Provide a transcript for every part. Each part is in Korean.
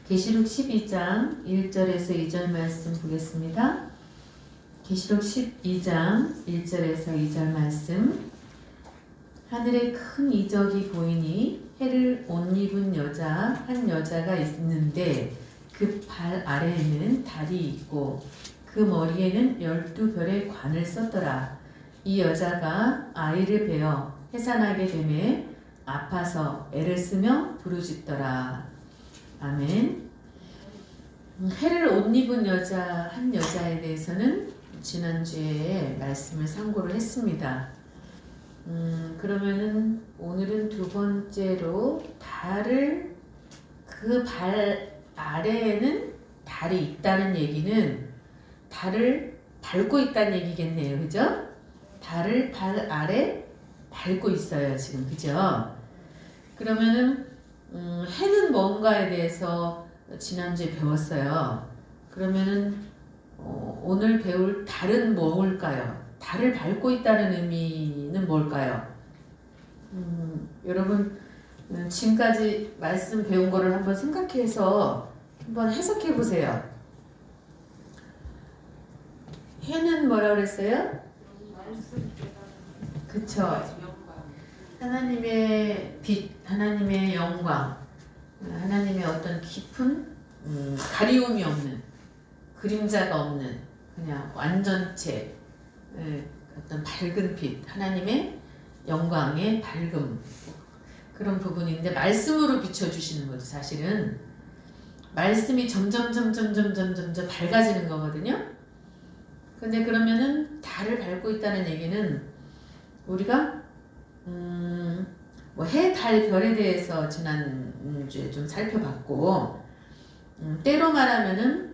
계시록 12장 1절에서 2절 말씀 보겠습니다. 계시록 12장 1절에서 2절 말씀. 하늘에 큰 이적이 보이니 해를 옷 입은 한 여자가 있는데 그 발 아래에는 달이 있고 그 머리에는 12별의 관을 썼더라. 이 여자가 아이를 베어 해산하게 되매 아파서 애를 쓰며 부르짖더라. 아멘. 해를 옷 입은 한 여자에 대해서는 지난주에 말씀을 참고를 했습니다. 그러면은 오늘은 두 번째로 그 발 아래에는 달이 있다는 얘기는 달을 밟고 있다는 얘기겠네요. 그죠? 달을 발 아래 밟고 있어요. 지금. 그죠? 그러면은 해는 뭔가에 대해서 지난주에 배웠어요. 그러면은 오늘 배울 달은 뭘까요? 달을 밟고 있다는 의미는 뭘까요? 여러분 지금까지 말씀 배운 거를 한번 생각해서 한번 해석해 보세요. 해는 뭐라 그랬어요? 그쵸? 하나님의 빛, 하나님의 영광, 하나님의 어떤 깊은 가리움이 없는, 그림자가 없는 그냥 완전체, 어떤 밝은 빛, 하나님의 영광의 밝음, 그런 부분인데 말씀으로 비춰주시는 거죠. 사실은 말씀이 점점 밝아지는 거거든요. 근데 그러면은 달을 밟고 있다는 얘기는 우리가 해, 달, 별에 대해서 지난주에 좀 살펴봤고, 때로 말하면은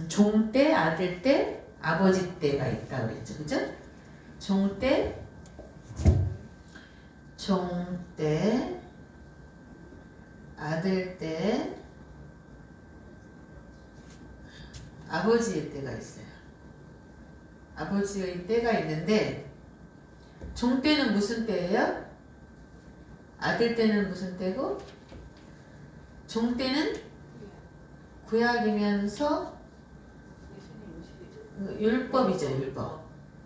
종때, 아들때, 아버지때가 있다 그랬죠. 그죠? 종때, 아들때, 아버지의 때가 있어요. 아버지의 때가 있는데 종때는 무슨 때예요? 아들 때는 무슨 때고? 종때는 구약이면서 율법이죠.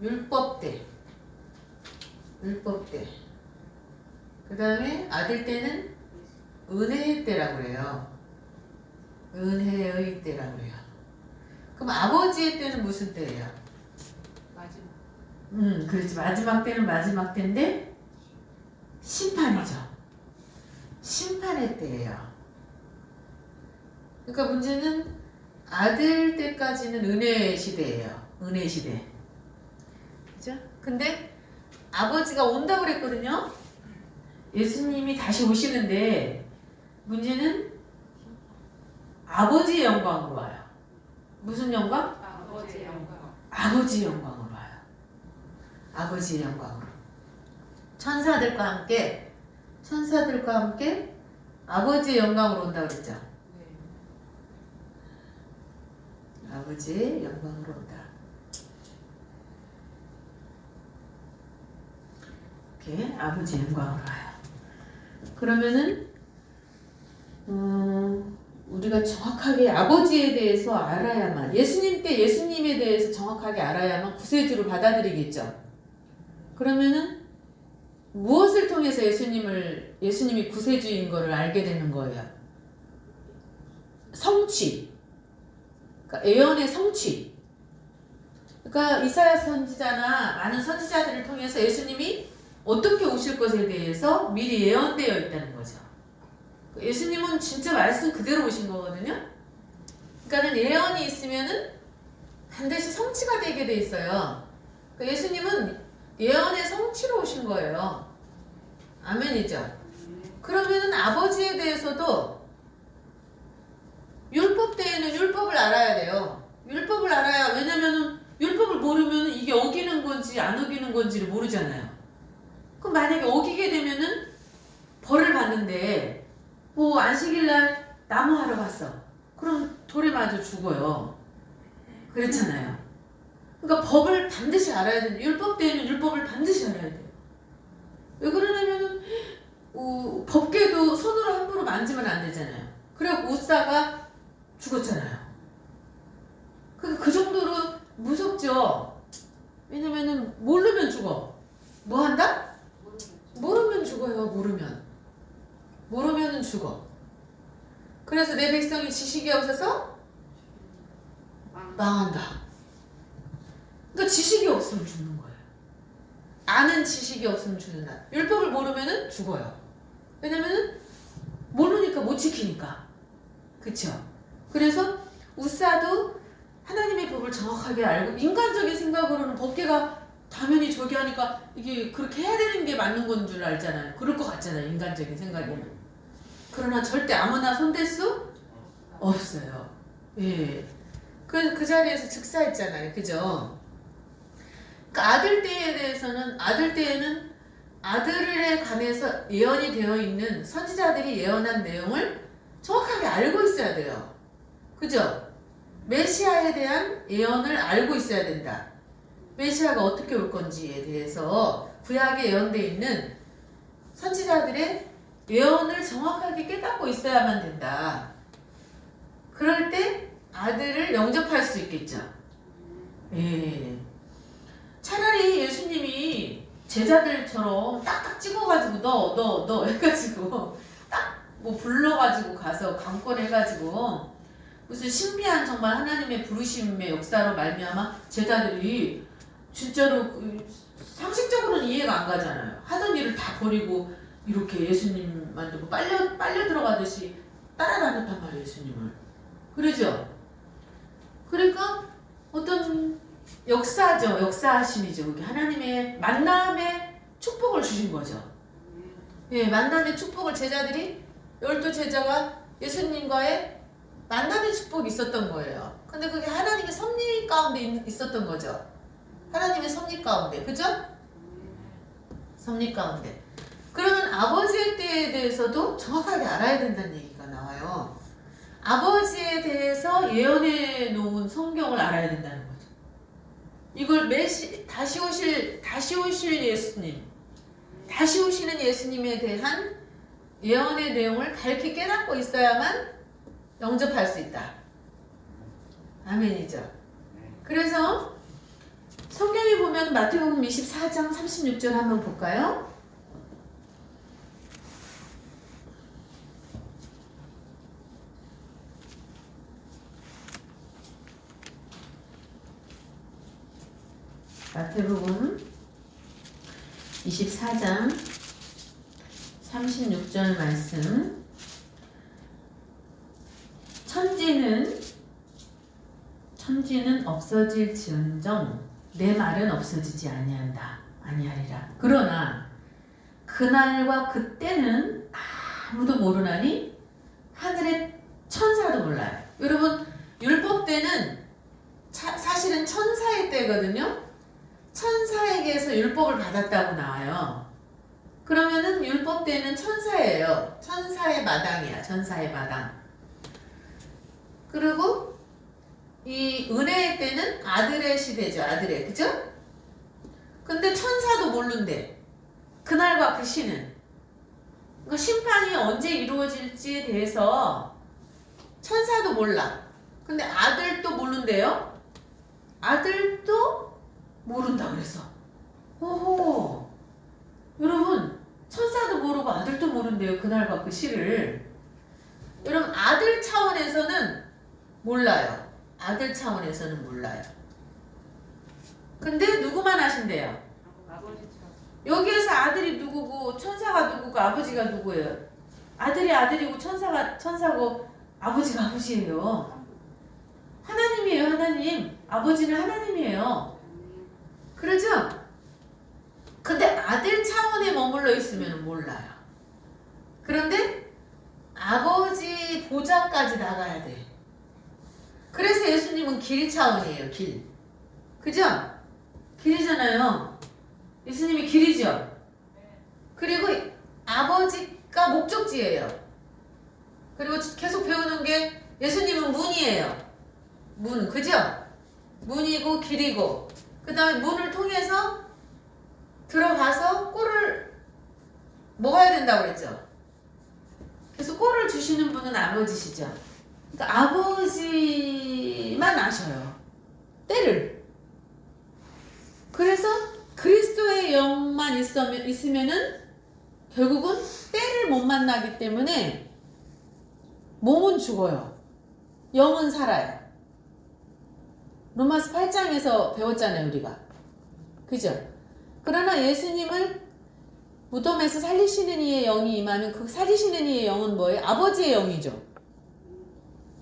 율법 때. 그 다음에 아들 때는 은혜의 때라고 그래요. 은혜의 때라고 그래요. 그럼 아버지의 때는 무슨 때예요? 마지막. 그렇지. 마지막 때는 마지막 때인데 심판이죠. 심판의 때예요. 그러니까 문제는 아들 때까지는 은혜 시대예요. 은혜 시대. 그죠? 근데 아버지가 온다고 그랬거든요. 예수님이 다시 오시는데 문제는 아버지의 영광으로 와요. 무슨 영광? 아버지의 영광. 아버지의 영광으로 와요. 아버지의 영광으로. 천사들과 함께 아버지의 영광으로 온다고 그랬죠. 네. 아버지의 영광으로 온다. 이렇게 아버지의 영광으로 와요. 그러면은 우리가 정확하게 아버지에 대해서 알아야만, 예수님 때 예수님에 대해서 정확하게 알아야만 구세주를 받아들이겠죠. 그러면은 무엇을 통해서 예수님이 구세주인 것을 알게 되는 거예요? 성취. 그러니까 예언의 성취. 그러니까 이사야 선지자나 많은 선지자들을 통해서 예수님이 어떻게 오실 것에 대해서 미리 예언되어 있다는 거죠. 예수님은 진짜 말씀 그대로 오신 거거든요. 그러니까는 예언이 있으면은 반드시 성취가 되게 돼 있어요. 그러니까 예수님은 예언의 성취로 오신 거예요. 아멘이죠. 그러면은 아버지에 대해서도 율법 때에는 율법을 알아야 돼요. 율법을 알아야, 왜냐면은 율법을 모르면 이게 어기는 건지 안 어기는 건지를 모르잖아요. 그럼 만약에 어기게 되면은 벌을 받는데, 뭐 안식일날 나무 하러 갔어. 그럼 돌에 맞아 죽어요. 그렇잖아요. 그러니까 법을 반드시 알아야 돼요. 율법 때에는 율법을 반드시 알아야 돼요. 왜 그러냐면은 법궤도 손으로 함부로 만지면 안 되잖아요. 그리고 우사가 죽었잖아요. 그 정도로 무섭죠. 왜냐면은 모르면 죽어. 뭐 한다? 모르면 죽어요. 모르면은 죽어. 그래서 내 백성이 지식이 없어서 망한다. 그러니까 지식이 없으면 죽는 거예요. 아는 지식이 없으면 죽는다. 율법을 모르면은 죽어요. 왜냐면은 모르니까 못 지키니까. 그쵸? 그래서 우사도 하나님의 법을 정확하게 알고 인간적인 생각으로는 법계가 당연히 저기 하니까 이게 그렇게 해야 되는 게 맞는 건 줄 알잖아요. 그럴 것 같잖아요. 인간적인 생각에는. 그러나 절대 아무나 손댈 수 없어요. 예. 그 자리에서 즉사했잖아요. 그죠? 그 아들 때에 대해서는 아들 때에는 아들에 관해서 예언이 되어 있는 선지자들이 예언한 내용을 정확하게 알고 있어야 돼요. 그죠? 메시아에 대한 예언을 알고 있어야 된다. 메시아가 어떻게 올 건지에 대해서 구약에 예언되어 있는 선지자들의 예언을 정확하게 깨닫고 있어야만 된다. 그럴 때 아들을 영접할 수 있겠죠. 예. 차라리 예수님이 제자들처럼 딱딱 찍어가지고 너 해가지고 딱 뭐 불러가지고 가서 강권해가지고 무슨 신비한 정말 하나님의 부르심의 역사로 말미암아 제자들이 진짜로 상식적으로는 이해가 안 가잖아요. 하던 일을 다 버리고 이렇게 예수님 만들고 빨려 들어가듯이 따라다녔단 말이에요. 예수님을. 그러죠? 그러니까 어떤 역사죠. 역사하심이죠. 그게 하나님의 만남의 축복을 주신 거죠. 예, 만남의 축복을 제자들이 12제자가 예수님과의 만남의 축복이 있었던 거예요. 근데 그게 하나님의 섭리 가운데 있었던 거죠. 하나님의 섭리 가운데. 그죠? 섭리 가운데. 그러면 아버지의 때에 대해서도 정확하게 알아야 된다는 얘기가 나와요. 아버지에 대해서 예언해 놓은 성경을 알아야 된다는 거죠. 이걸 다시 오실 예수님, 다시 오시는 예수님에 대한 예언의 내용을 밝히 깨닫고 있어야만 영접할 수 있다. 아멘이죠. 그래서 성경에 보면 마태복음 24장 36절 한번 볼까요? 마태복음 24장 36절 말씀. 천지는 없어질지언정 내 말은 없어지지 아니하리라. 그러나 그날과 그때는 아무도 모르나니 하늘의 천사도 몰라요. 여러분, 율법 때는 사실은 천사의 때거든요. 천사에게서 율법을 받았다고 나와요. 그러면은 율법 때는 천사예요. 천사의 마당이야. 천사의 마당. 그리고 이 은혜의 때는 아들의 시대죠. 아들의. 그죠? 근데 천사도 모른대. 그날과 그 시는. 그러니까 심판이 언제 이루어질지에 대해서 천사도 몰라. 근데 아들도 모른대요. 아들도 모른다 그래서. 오호. 여러분, 천사도 모르고 아들도 모른대요. 그날과 그 시를. 여러분, 아들 차원에서는 몰라요. 아들 차원에서는 몰라요. 근데 누구만 아신대요? 여기에서 아들이 누구고 천사가 누구고 아버지가 누구예요? 아들이 아들이고 천사가 천사고 아버지가 아버지예요. 하나님이에요. 하나님. 아버지는 하나님이에요. 그러죠? 근데 아들 차원에 머물러 있으면 몰라요. 그런데 아버지 보좌까지 나가야 돼. 그래서 예수님은 길 차원이에요. 길. 그죠? 길이잖아요. 예수님이 길이죠. 그리고 아버지가 목적지예요. 그리고 계속 배우는 게 예수님은 문이에요. 문. 그죠? 문이고 길이고 그 다음에 문을 통해서 들어가서 꼴을 먹어야 된다고 그랬죠. 그래서 꼴을 주시는 분은 아버지시죠. 그러니까 아버지만 아셔요. 때를. 그래서 그리스도의 영만 있으면은 결국은 때를 못 만나기 때문에 몸은 죽어요. 영은 살아요. 로마서 8장에서 배웠잖아요, 우리가. 그죠? 그러나 예수님을 무덤에서 살리시는 이의 영이 임하면 그 살리시는 이의 영은 뭐예요? 아버지의 영이죠.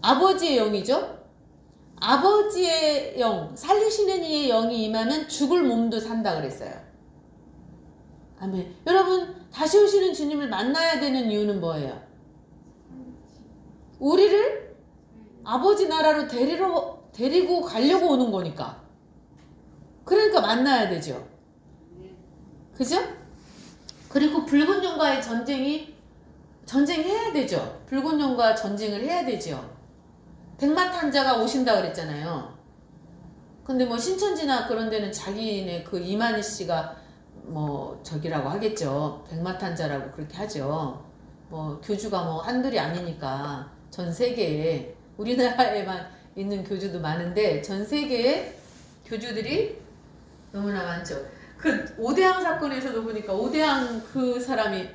아버지의 영이죠. 아버지의 영, 살리시는 이의 영이 임하면 죽을 몸도 산다 그랬어요. 아멘. 여러분, 다시 오시는 주님을 만나야 되는 이유는 뭐예요? 우리를 아버지 나라로 데리고 가려고 오는 거니까. 그러니까 만나야 되죠. 그죠? 그리고 붉은 용과의 전쟁해야 되죠. 붉은 용과 전쟁을 해야 되죠. 백마탄자가 오신다 그랬잖아요. 근데 뭐 신천지나 그런 데는 자기네 그 이만희 씨가 뭐 저기라고 하겠죠. 백마탄자라고 그렇게 하죠. 뭐 교주가 뭐 한둘이 아니니까 전 세계에 우리나라에만 있는 교주도 많은데 전 세계에 교주들이 너무나 많죠. 그 오대양 사건에서도 보니까 오대양 그 사람이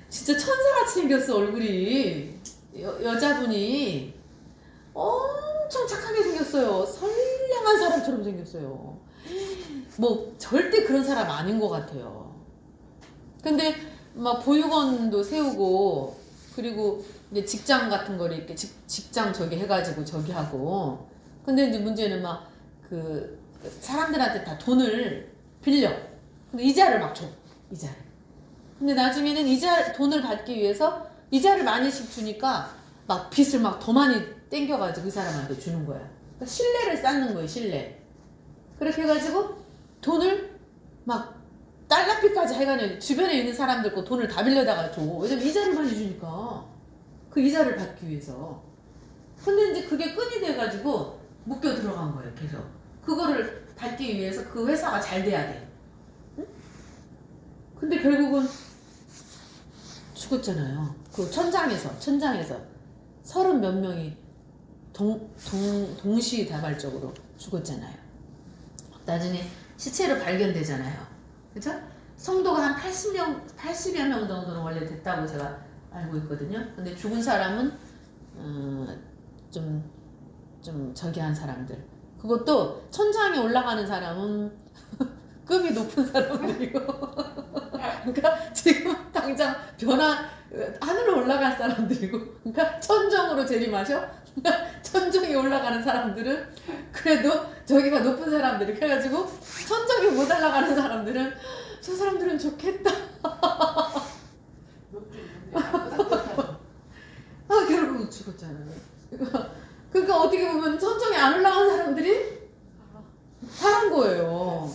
진짜 천사같이 생겼어. 얼굴이 여자분이 엄청 착하게 생겼어요. 선량한 사람처럼 생겼어요. 뭐 절대 그런 사람 아닌 것 같아요. 근데 막 보육원도 세우고 그리고 이제 직장 같은 거를 이렇게 직장 저기 해가지고 저기 하고. 근데 이제 문제는 막 그 사람들한테 다 돈을 빌려. 근데 이자를 막 줘. 이자를. 근데 나중에는 돈을 받기 위해서 이자를 많이씩 주니까 막 빚을 막 더 많이 땡겨가지고 그 사람한테 주는 거야. 그러니까 신뢰를 쌓는 거예요, 신뢰. 그렇게 해가지고 돈을 막 달러빚까지 해가지고 주변에 있는 사람들 거 돈을 다 빌려다가 줘. 왜냐면 이자를 많이 주니까. 그 이자를 받기 위해서. 근데 이제 그게 끈이 돼가지고 묶여 들어간 거예요, 계속. 그거를 받기 위해서 그 회사가 잘 돼야 돼. 응? 근데 결국은 죽었잖아요. 그 천장에서 30 몇 명이 동시다발적으로 죽었잖아요. 나중에 시체로 발견되잖아요. 그죠? 성도가 한 80여 명 정도는 원래 됐다고 제가 알고 있거든요. 근데 죽은 사람은 좀 저기 한 사람들. 그것도 천장에 올라가는 사람은 급이 높은 사람들이고 그러니까 지금 당장 하늘로 올라갈 사람들이고 그러니까 천정으로 재림하셔. 그러니까 천정에 올라가는 사람들은 그래도 저기가 높은 사람들이 그래가지고 천정에 못 올라가는 사람들은 저 사람들은 좋겠다. 결국은 죽었잖아요. 그러니까 어떻게 보면 천정에 안 올라간 사람들이 살은 거예요.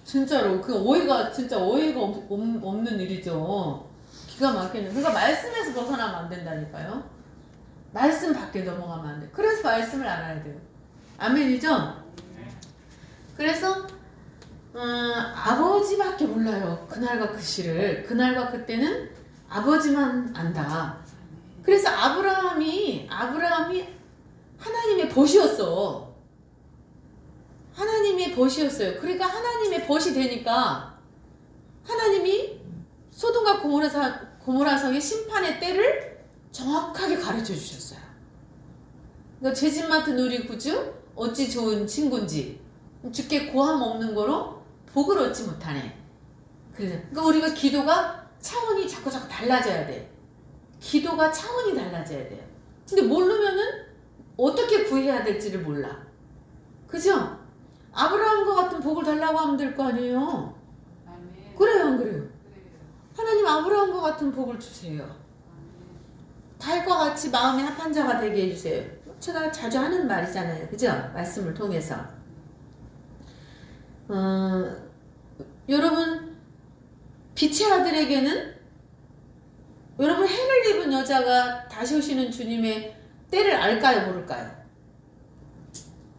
진짜로. 진짜 어이가 없는 일이죠. 기가 막히는. 그러니까 말씀에서 벗어나면 안 된다니까요. 말씀 밖에 넘어가면 안 돼. 그래서 말씀을 알아야 돼요. 아멘이죠? 그래서 아버지밖에 몰라요. 그날과 그 시를. 그날과 그때는 아버지만 안다. 그래서 아브라함이 하나님의 벗이었어. 하나님의 벗이었어요. 그러니까 하나님의 벗이 되니까 하나님이 소돔과 고모라성의 심판의 때를 정확하게 가르쳐 주셨어요. 그러니까 죄짓 맡은 우리 구주 어찌 좋은 친구인지 주께 고함 없는 거로 복을 얻지 못하네. 그러니까 우리가 기도가 차원이 자꾸 달라져야 돼. 기도가 차원이 달라져야 돼요. 근데 모르면은 어떻게 구해야 될지를 몰라. 그죠? 아브라함과 같은 복을 달라고 하면 될 거 아니에요. 아멘. 그래요, 안 그래요? 하나님 아브라함과 같은 복을 주세요. 달과 같이 마음이 합한 자가 되게 해주세요. 제가 자주 하는 말이잖아요. 그죠? 말씀을 통해서. 여러분, 빛의 아들에게는 여러분 해를 입은 여자가 다시 오시는 주님의 때를 알까요? 모를까요?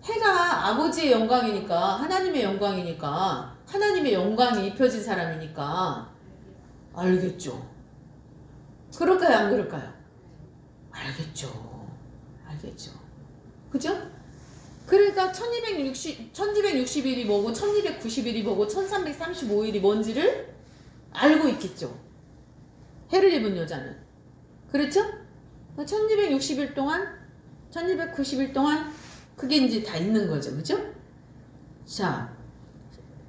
해가 아버지의 영광이니까 하나님의 영광이니까 하나님의 영광이 입혀진 사람이니까 알겠죠. 그럴까요? 안 그럴까요? 알겠죠. 알겠죠. 그죠? 그러니까 1260일이 뭐고 1290일이 뭐고 1335일이 뭔지를 알고 있겠죠. 해를 입은 여자는. 그렇죠? 1260일 동안 1290일 동안 그게 이제 다 있는 거죠. 그죠? 자,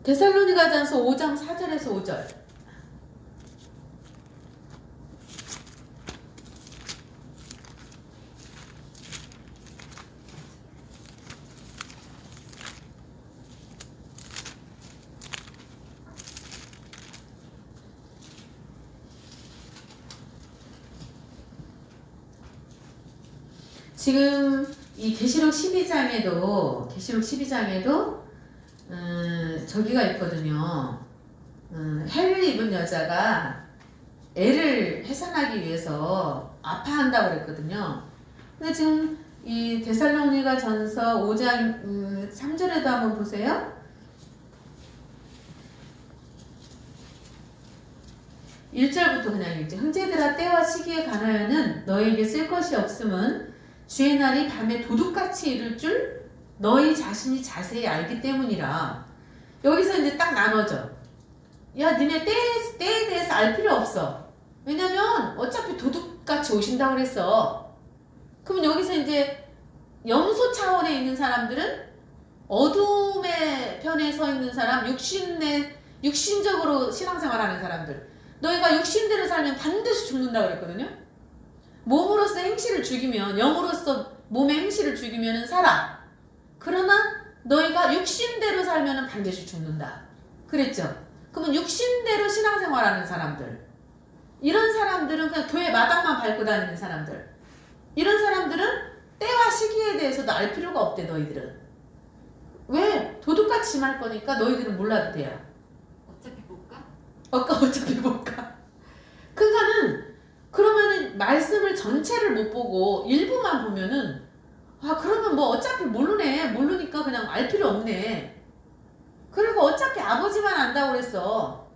데살로니가전서 5장 4절에서 5절. 지금 이 계시록 12장에도 저기가 있거든요. 해를 입은 여자가 애를 해산하기 위해서 아파한다고 그랬거든요. 근데 지금 이 데살로니가 전서 5장 3절에도 한번 보세요. 1절부터 그냥 읽죠. 형제들아, 때와 시기에 관하여는 너에게 쓸 것이 없음은 주의 날이 밤에 도둑같이 이를 줄 너희 자신이 자세히 알기 때문이라. 여기서 이제 딱 나눠져. 야, 니네 때에 대해서 알 필요 없어. 왜냐면 어차피 도둑같이 오신다고 그랬어. 그럼 여기서 이제 염소 차원에 있는 사람들은 어둠의 편에 서 있는 사람, 육신적으로 신앙생활하는 사람들. 너희가 육신대로 살면 반드시 죽는다고 그랬거든요. 몸으로서 행실을 죽이면, 영으로서 몸의 행실을 죽이면 살아. 그러나 너희가 육신대로 살면 반드시 죽는다. 그랬죠. 그러면 육신대로 신앙생활하는 사람들, 이런 사람들은 그냥 교회 마당만 밟고 다니는 사람들, 이런 사람들은 때와 시기에 대해서도 알 필요가 없대. 너희들은 왜? 도둑같이 임할 거니까 너희들은 몰라도 돼요. 어차피 못 가. 그러면은 말씀을 전체를 못 보고 일부만 보면은, 아, 그러면 뭐 어차피 모르니까 그냥 알 필요 없네. 그리고 어차피 아버지만 안다고 그랬어.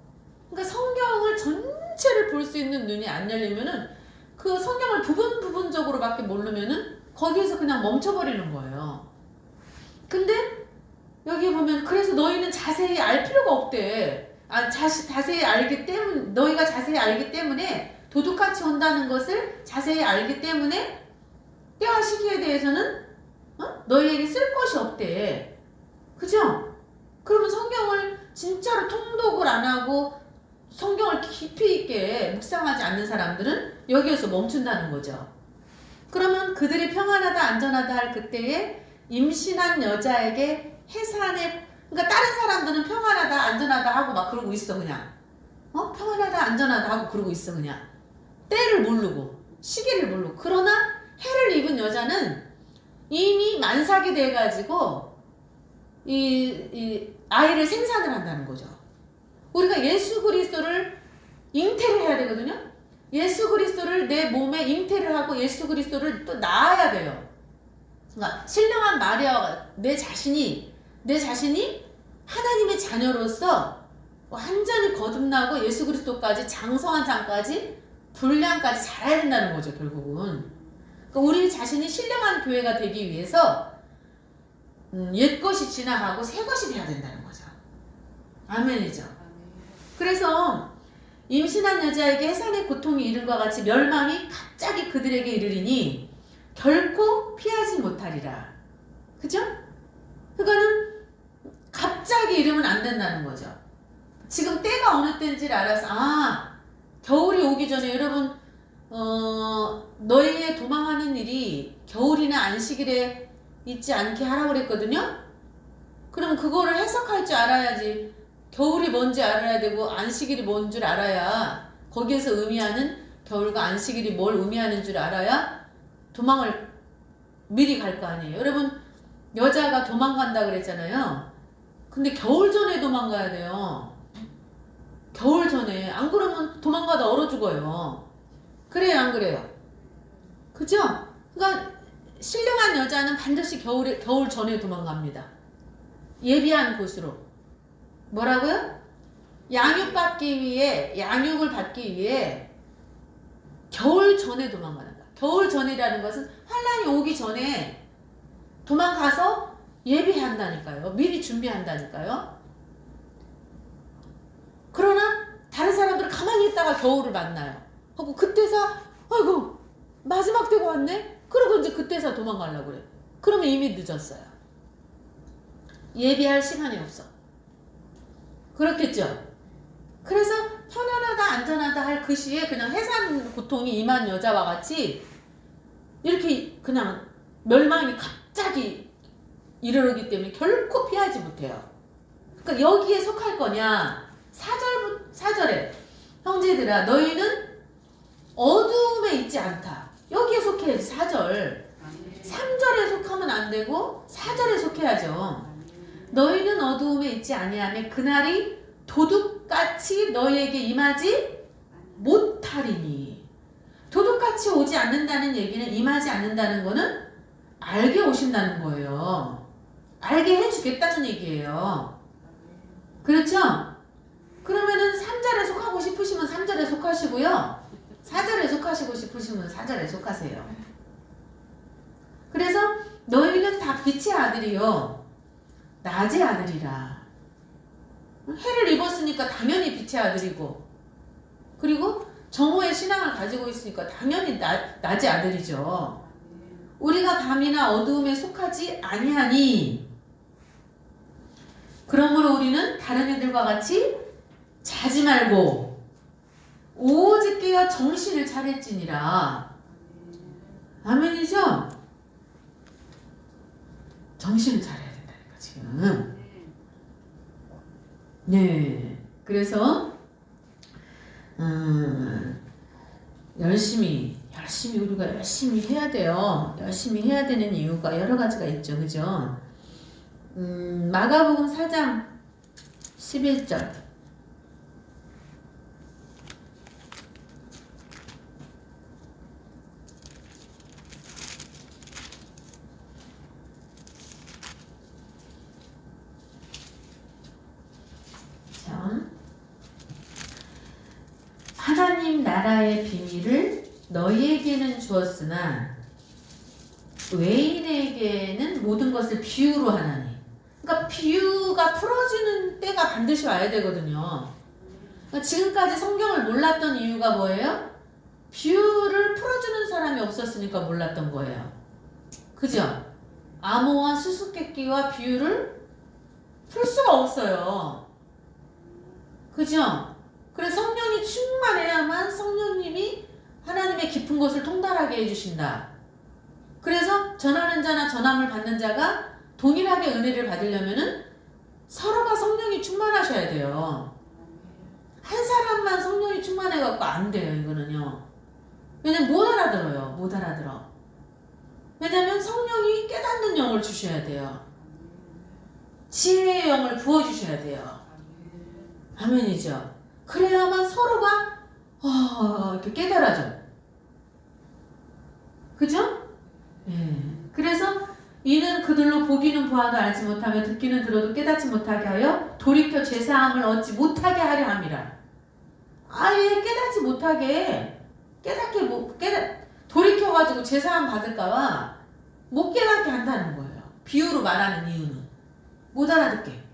그러니까 성경을 전체를 볼 수 있는 눈이 안 열리면은, 그 성경을 부분적으로밖에 모르면은 거기에서 그냥 멈춰버리는 거예요. 근데 여기 보면, 그래서 너희는 자세히 알 필요가 없대. 너희가 자세히 알기 때문에, 도둑같이 온다는 것을 자세히 알기 때문에 때와 시기에 대해서는 너희에게 쓸 것이 없대. 그죠? 그러면 성경을 진짜로 통독을 안 하고 성경을 깊이 있게 묵상하지 않는 사람들은 여기에서 멈춘다는 거죠. 그러면 그들이 평안하다 안전하다 할 그때에 임신한 여자에게 해산의, 그러니까 다른 사람들은 평안하다 안전하다 하고 막 그러고 있어. 그냥 평안하다 안전하다 하고 그러고 있어. 그냥 때를 모르고 시기를 모르고. 그러나 해를 입은 여자는 이미 만삭이 돼가지고 이 아이를 생산을 한다는 거죠. 우리가 예수 그리스도를 잉태를 해야 되거든요. 예수 그리스도를 내 몸에 잉태를 하고 예수 그리스도를 또 낳아야 돼요. 그러니까 신령한 마리아가 내 자신이 하나님의 자녀로서 완전히 거듭나고 예수 그리스도까지 장성한 장까지 분량까지 자라야 된다는 거죠. 결국은 그러니까 우리 자신이 신령한 교회가 되기 위해서 옛것이 지나가고 새것이 돼야 된다는 거죠. 아멘이죠. 그래서 임신한 여자에게 해산의 고통이 이른 것 같이 멸망이 갑자기 그들에게 이르리니 결코 피하지 못하리라. 그죠? 그거는 갑자기 이르면 안 된다는 거죠. 지금 때가 어느 때인지를 알아서, 겨울이 오기 전에 여러분 너희의 도망하는 일이 겨울이나 안식일에 있지 않게 하라고 그랬거든요. 그러면 그거를 해석할 줄 알아야지. 겨울이 뭔지 알아야 되고 안식일이 뭔 줄 알아야, 거기에서 의미하는 겨울과 안식일이 뭘 의미하는 줄 알아야 도망을 미리 갈 거 아니에요. 여러분, 여자가 도망간다 그랬잖아요. 근데 겨울 전에 도망가야 돼요. 겨울 전에. 안 그러면 도망가다 얼어 죽어요. 그래요, 안 그래요? 그죠? 그러니까 신령한 여자는 반드시 겨울 전에 도망갑니다. 예비한 곳으로. 뭐라고요? 양육을 받기 위해 겨울 전에 도망가는 거야. 겨울 전이라는 것은 환란이 오기 전에 도망가서 예비한다니까요. 미리 준비한다니까요. 그러나 다른 사람들은 가만히 있다가 겨울을 만나요. 하고 그때서 아이고 마지막 때가 왔네? 그러고 이제 그때서 도망가려고 그래. 그러면 이미 늦었어요. 예비할 시간이 없어. 그렇겠죠? 그래서 편안하다 안전하다 할 그 시에 그냥 해산 고통이 임한 여자와 같이 이렇게 그냥 멸망이 갑자기 이르기 때문에 결코 피하지 못해요. 그러니까 여기에 속할 거냐? 4절에 형제들아 너희는 어두움에 있지 않다. 여기에 속해야지. 4절 3절에 속하면 안 되고 4절에 속해야죠. 너희는 어두움에 있지 아니하며 그날이 도둑같이 너희에게 임하지 못하리니. 도둑같이 오지 않는다는 얘기는 임하지 않는다는 거는 알게 오신다는 거예요. 알게 해주겠다는 얘기예요. 그렇죠? 그러면은 3절에 속하고 싶으시면 3절에 속하시고요. 4절에 속하시고 싶으시면 4절에 속하세요. 그래서 너희는 다 빛의 아들이요 낮의 아들이라. 해를 입었으니까 당연히 빛의 아들이고, 그리고 정오의 신앙을 가지고 있으니까 당연히 낮의 아들이죠. 우리가 밤이나 어두움에 속하지 아니하니 그러므로 우리는 다른 이들과 같이 자지 말고 오직 깨어 정신을 차릴지니라. 아멘이죠? 정신을 차려야 된다니까 지금. 네, 그래서 열심히 우리가 열심히 해야 돼요. 열심히 해야 되는 이유가 여러 가지가 있죠, 그죠? 마가복음 4장 11절. 하나님 나라의 비밀을 너희에게는 주었으나 외인에게는 모든 것을 비유로 하나니. 그러니까 비유가 풀어지는 때가 반드시 와야 되거든요. 그러니까 지금까지 성경을 몰랐던 이유가 뭐예요? 비유를 풀어주는 사람이 없었으니까 몰랐던 거예요. 그죠? 암호와 수수께끼와 비유를 풀 수가 없어요. 그죠? 그래서 성령이 충만해야만 성령님이 하나님의 깊은 것을 통달하게 해주신다. 그래서 전하는 자나 전함을 받는 자가 동일하게 은혜를 받으려면은 서로가 성령이 충만하셔야 돼요. 한 사람만 성령이 충만해갖고 안 돼요, 이거는요. 왜냐면 못 알아들어요. 못 알아들어. 왜냐면 성령이 깨닫는 영을 주셔야 돼요. 지혜의 영을 부어주셔야 돼요. 아멘이죠. 그래야만 서로가 이렇게 깨달아져. 그죠? 예. 그래서 이는 그들로 보기는 보아도 알지 못하며 듣기는 들어도 깨닫지 못하게 하여 돌이켜 죄사함을 얻지 못하게 하려 함이라. 아예 깨닫지 못하게 돌이켜가지고 죄사함 받을까봐 못 깨닫게 한다는 거예요. 비유로 말하는 이유는 못 알아듣게.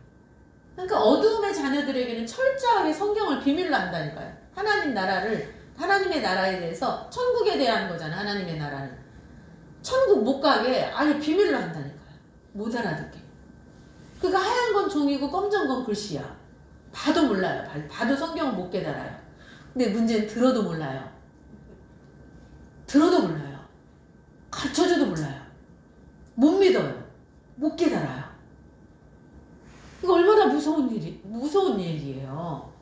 그러니까 어두움의 자녀들에게는 철저하게 성경을 비밀로 한다니까요. 하나님의 나라에 대해서 천국에 대한 거잖아. 하나님의 나라는 천국 못 가게 아예 비밀로 한다니까요. 못 알아듣게. 그러니까 하얀 건 종이고 검정 건 글씨야. 봐도 몰라요. 봐도 성경을 못 깨달아요. 근데 문제는 들어도 몰라요. 들어도 몰라요. 가르쳐줘도 몰라요. 못 믿어요. 못 깨달아요. 이거 얼마나 무서운 얘기예요.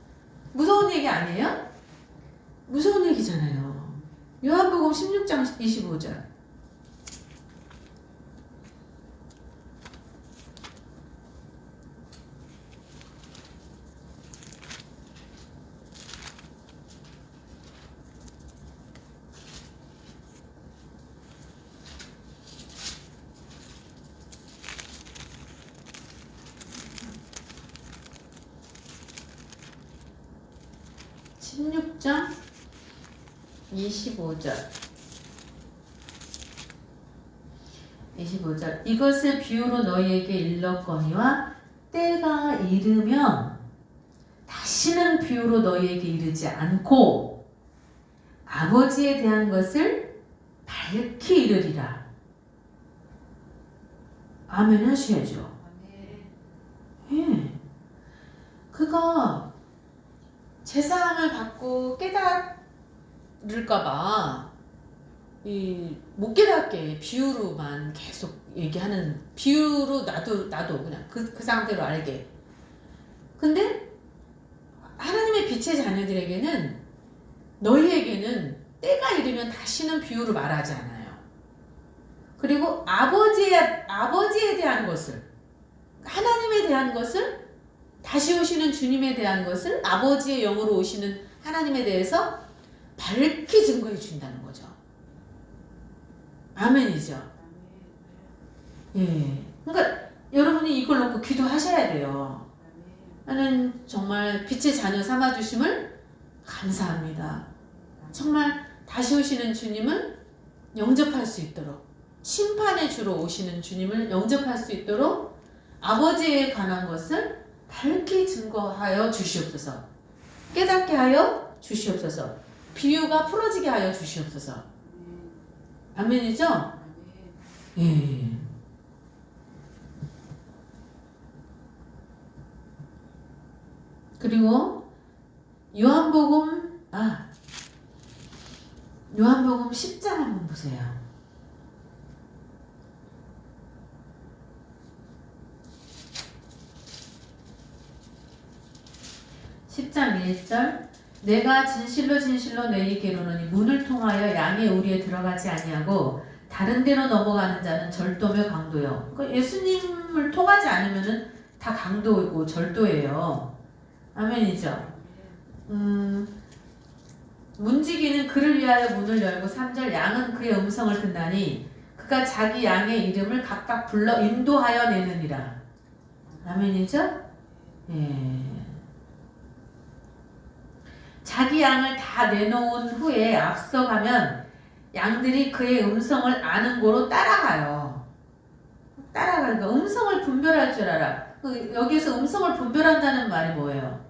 무서운 얘기 아니에요? 무서운 얘기잖아요. 요한복음 16장 25절. (16장 25절) 25절. 이것을 비유로 너희에게 일렀거니와 때가 이르면 다시는 비유로 너희에게 이르지 않고 아버지에 대한 것을 밝히 이르리라. 아멘 하셔야죠. 예. 그가 제사함을 받고 깨달을까봐 못 깨닫게 비유로만 계속 얘기하는, 비유로 나도 그냥 그 상태로 알게. 근데 하나님의 빛의 자녀들에게는, 너희에게는 때가 이르면 다시는 비유로 말하지 않아요. 그리고 아버지에 대한 것을, 하나님에 대한 것을, 다시 오시는 주님에 대한 것을, 아버지의 영으로 오시는 하나님에 대해서 밝히 증거해 준다는 거죠. 아멘이죠. 예. 그러니까 여러분이 이걸 놓고 기도하셔야 돼요. 나는 정말 빛의 자녀 삼아주심을 감사합니다. 정말 다시 오시는 주님을 영접할 수 있도록, 심판의 주로 오시는 주님을 영접할 수 있도록 아버지에 관한 것을 밝히 증거하여 주시옵소서. 깨닫게 하여 주시옵소서. 비유가 풀어지게 하여 주시옵소서. 아멘이죠? 예. 그리고 요한복음 10장 한번 보세요. 10장 1절. 내가 진실로 진실로 너희에게 이르노니 문을 통하여 양의 우리에 들어가지 아니하고 다른 데로 넘어가는 자는 절도며 강도요. 그러니까 예수님을 통하지 않으면은 다 강도이고 절도예요. 아멘이죠. 문지기는 그를 위하여 문을 열고 3절. 양은 그의 음성을 듣나니 그가 자기 양의 이름을 각각 불러 인도하여 내느니라. 아멘이죠. 예. 자기 양을 다 내놓은 후에 앞서가면 양들이 그의 음성을 아는 고로 따라가요. 따라가니까 음성을 분별할 줄 알아. 여기에서 음성을 분별한다는 말이 뭐예요?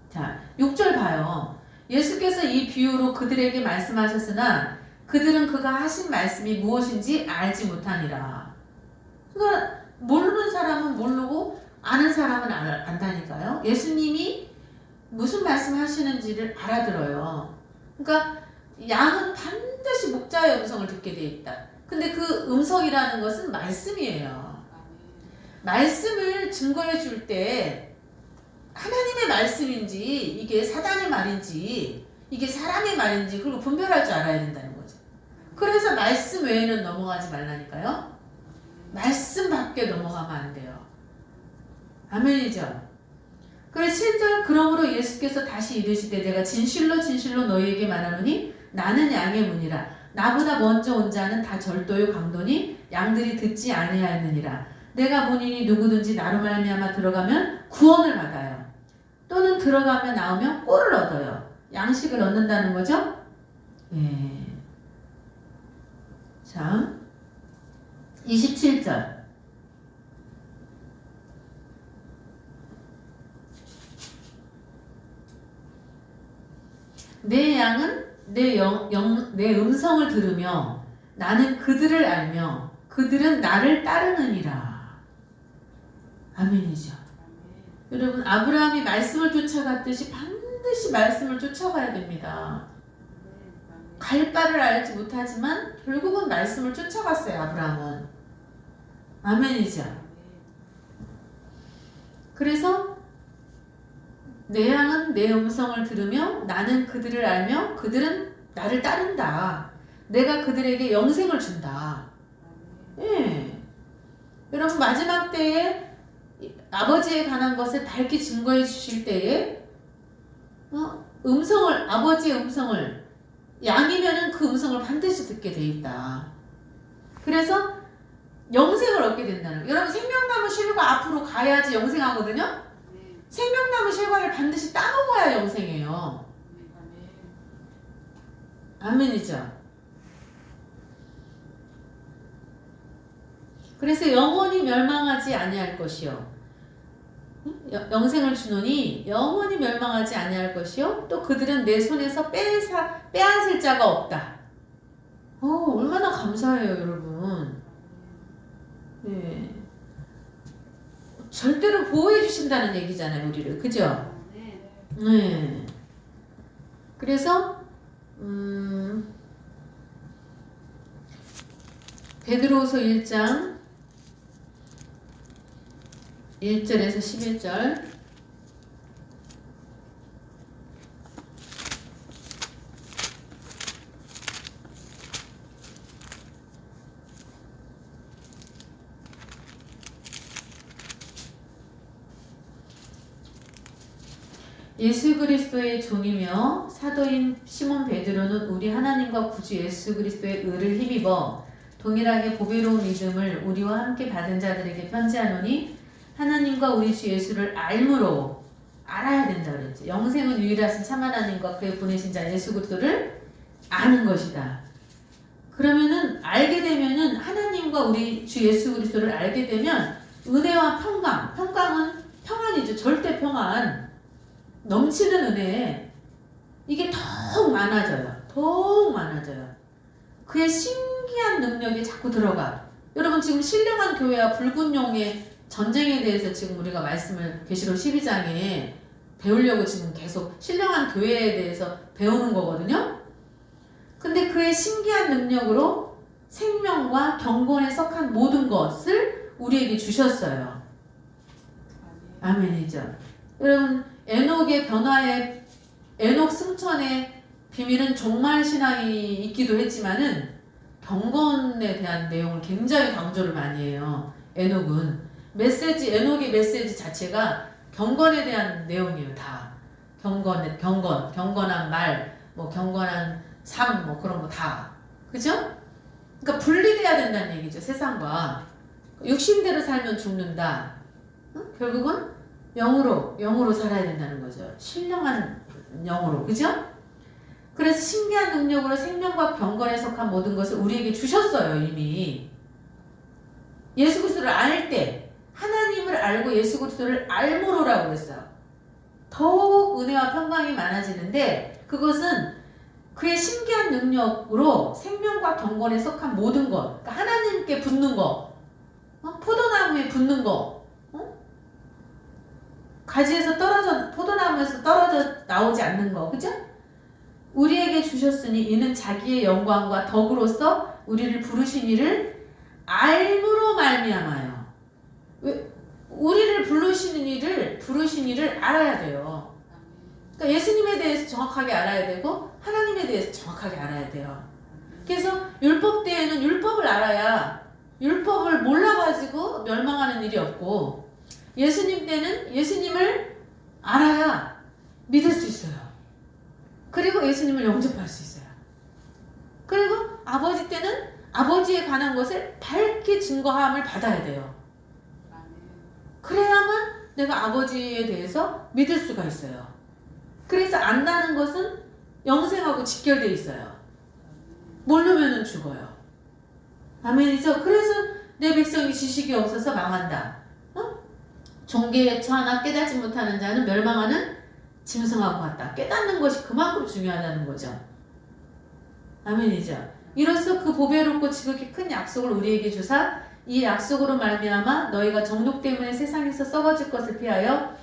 자, 6절 봐요. 예수께서 이 비유로 그들에게 말씀하셨으나 그들은 그가 하신 말씀이 무엇인지 알지 못하니라. 그러니까 모르는 사람은 모르고 아는 사람은 안다니까요. 예수님이 무슨 말씀하시는지를 알아들어요. 그러니까 양은 반드시 목자의 음성을 듣게 돼 있다. 근데 그 음성이라는 것은 말씀이에요. 말씀을 증거해 줄 때 하나님의 말씀인지 이게 사단의 말인지 이게 사람의 말인지 그걸 분별할 줄 알아야 된다는 거죠. 그래서 말씀 외에는 넘어가지 말라니까요. 말씀 밖에 넘어가면 안 돼요. 아멘이죠. 그래서 7절. 그러므로 예수께서 다시 이르시되 내가 진실로 진실로 너희에게 말하노니 나는 양의 문이라. 나보다 먼저 온 자는 다 절도요 강도니 양들이 듣지 아니하였느니라. 내가 문이니 누구든지 나로 말미암아 들어가면 구원을 받아요. 또는 들어가며 나오면 꼴을 얻어요. 양식을 얻는다는 거죠. 예. 자, 27절. 내 양은 내 음성을 들으며 나는 그들을 알며 그들은 나를 따르느니라. 아멘이죠. 여러분, 아브라함이 말씀을 쫓아갔듯이 반드시 말씀을 쫓아가야 됩니다. 갈 바를 알지 못하지만 결국은 말씀을 쫓아갔어요. 아브라함은. 아멘이죠. 그래서 내 양은 내 음성을 들으며 나는 그들을 알며 그들은 나를 따른다. 내가 그들에게 영생을 준다. 예. 여러분, 마지막 때에 아버지에 관한 것을 밝히 증거해 주실 때에 아버지의 음성을, 양이면은 그 음성을 반드시 듣게 돼 있다. 그래서 영생을 얻게 된다는 거예요. 여러분, 생명나무 실과 앞으로 가야지 영생하거든요. 생명나무 실과를 반드시 따먹어야 영생이에요. 아멘이죠. 그래서 영원히 멸망하지 아니할 것이요. 영생을 주노니 영원히 멸망하지 아니할 것이요. 또 그들은 내 손에서 빼앗을 자가 없다. 얼마나 감사해요, 여러분. 네. 절대로 보호해 주신다는 얘기잖아요, 우리를. 그죠? 네. 그래서 베드로후서 1장 1절에서 11절. 예수 그리스도의 종이며 사도인 시몬 베드로는 우리 하나님과 구주 예수 그리스도의 의를 힘입어 동일하게 보배로운 믿음을 우리와 함께 받은 자들에게 편지하노니 하나님과 우리 주 예수를 알아야 된다 그랬지. 영생은 유일하신 참 하나님과 그의 보내신 자 예수 그리스도를 아는 것이다. 그러면은 알게 되면은 하나님과 우리 주 예수 그리스도를 알게 되면 은혜와 평강은 평안이죠. 절대 평안. 넘치는 은혜. 이게 더욱 많아져요. 더욱 많아져요. 그의 신기한 능력이 자꾸 들어가. 여러분 지금 신령한 교회와 붉은 용의 전쟁에 대해서 지금 우리가 말씀을 계시록 12장에 배우려고 지금 계속 신령한 교회에 대해서 배우는 거거든요. 근데 그의 신기한 능력으로 생명과 경건에 속한 모든 것을 우리에게 주셨어요. 아멘이죠. 여러분 에녹의 변화의 에녹 승천의 비밀은 종말 신앙이 있기도 했지만은 경건에 대한 내용을 굉장히 강조를 많이 해요. 에녹은 에녹의 메시지 자체가 경건에 대한 내용이에요. 다 경건한 말, 뭐 경건한 삶, 뭐 그런 거 다. 그죠? 그러니까 분리돼야 된다는 얘기죠. 세상과 육신대로 살면 죽는다. 결국은 영으로 살아야 된다는 거죠. 신령한 영으로. 그죠? 그래서 신기한 능력으로 생명과 경건에 속한 모든 것을 우리에게 주셨어요. 이미. 예수 그리스도를 알 때 하나님을 알고 예수 그리스도를 알므로라고 그랬어요. 더욱 은혜와 평강이 많아지는데 그것은 그의 신기한 능력으로 생명과 경건에 속한 모든 것. 그러니까 하나님께 붙는 거. 포도나무에 붙는 거. 가지에서 포도나무에서 떨어져 나오지 않는 거. 그죠? 우리에게 주셨으니 이는 자기의 영광과 덕으로서 우리를 부르신 이를 알므로 말미암아요. 우리를 부르신 이를 알아야 돼요. 그러니까 예수님에 대해서 정확하게 알아야 되고 하나님에 대해서 정확하게 알아야 돼요. 그래서 율법 때에는 율법을 알아야 율법을 몰라가지고 멸망하는 일이 없고 예수님 때는 예수님을 알아야 믿을 수 있어요. 그리고 예수님을 영접할 수 있어요. 그리고 아버지 때는 아버지에 관한 것을 밝게 증거함을 받아야 돼요. 그래야만 내가 아버지에 대해서 믿을 수가 있어요. 그래서 안다는 것은 영생하고 직결되어 있어요. 모르면은 죽어요. 아멘이죠? 그래서 내 백성이 지식이 없어서 망한다. 종계에 처하나 깨닫지 못하는 자는 멸망하는 짐승하고 같다. 깨닫는 것이 그만큼 중요하다는 거죠. 아멘이죠? 이로써 그 보배롭고 지극히 큰 약속을 우리에게 주사 이 약속으로 말미암아 너희가 정욕 때문에 세상에서 썩어질 것을 피하여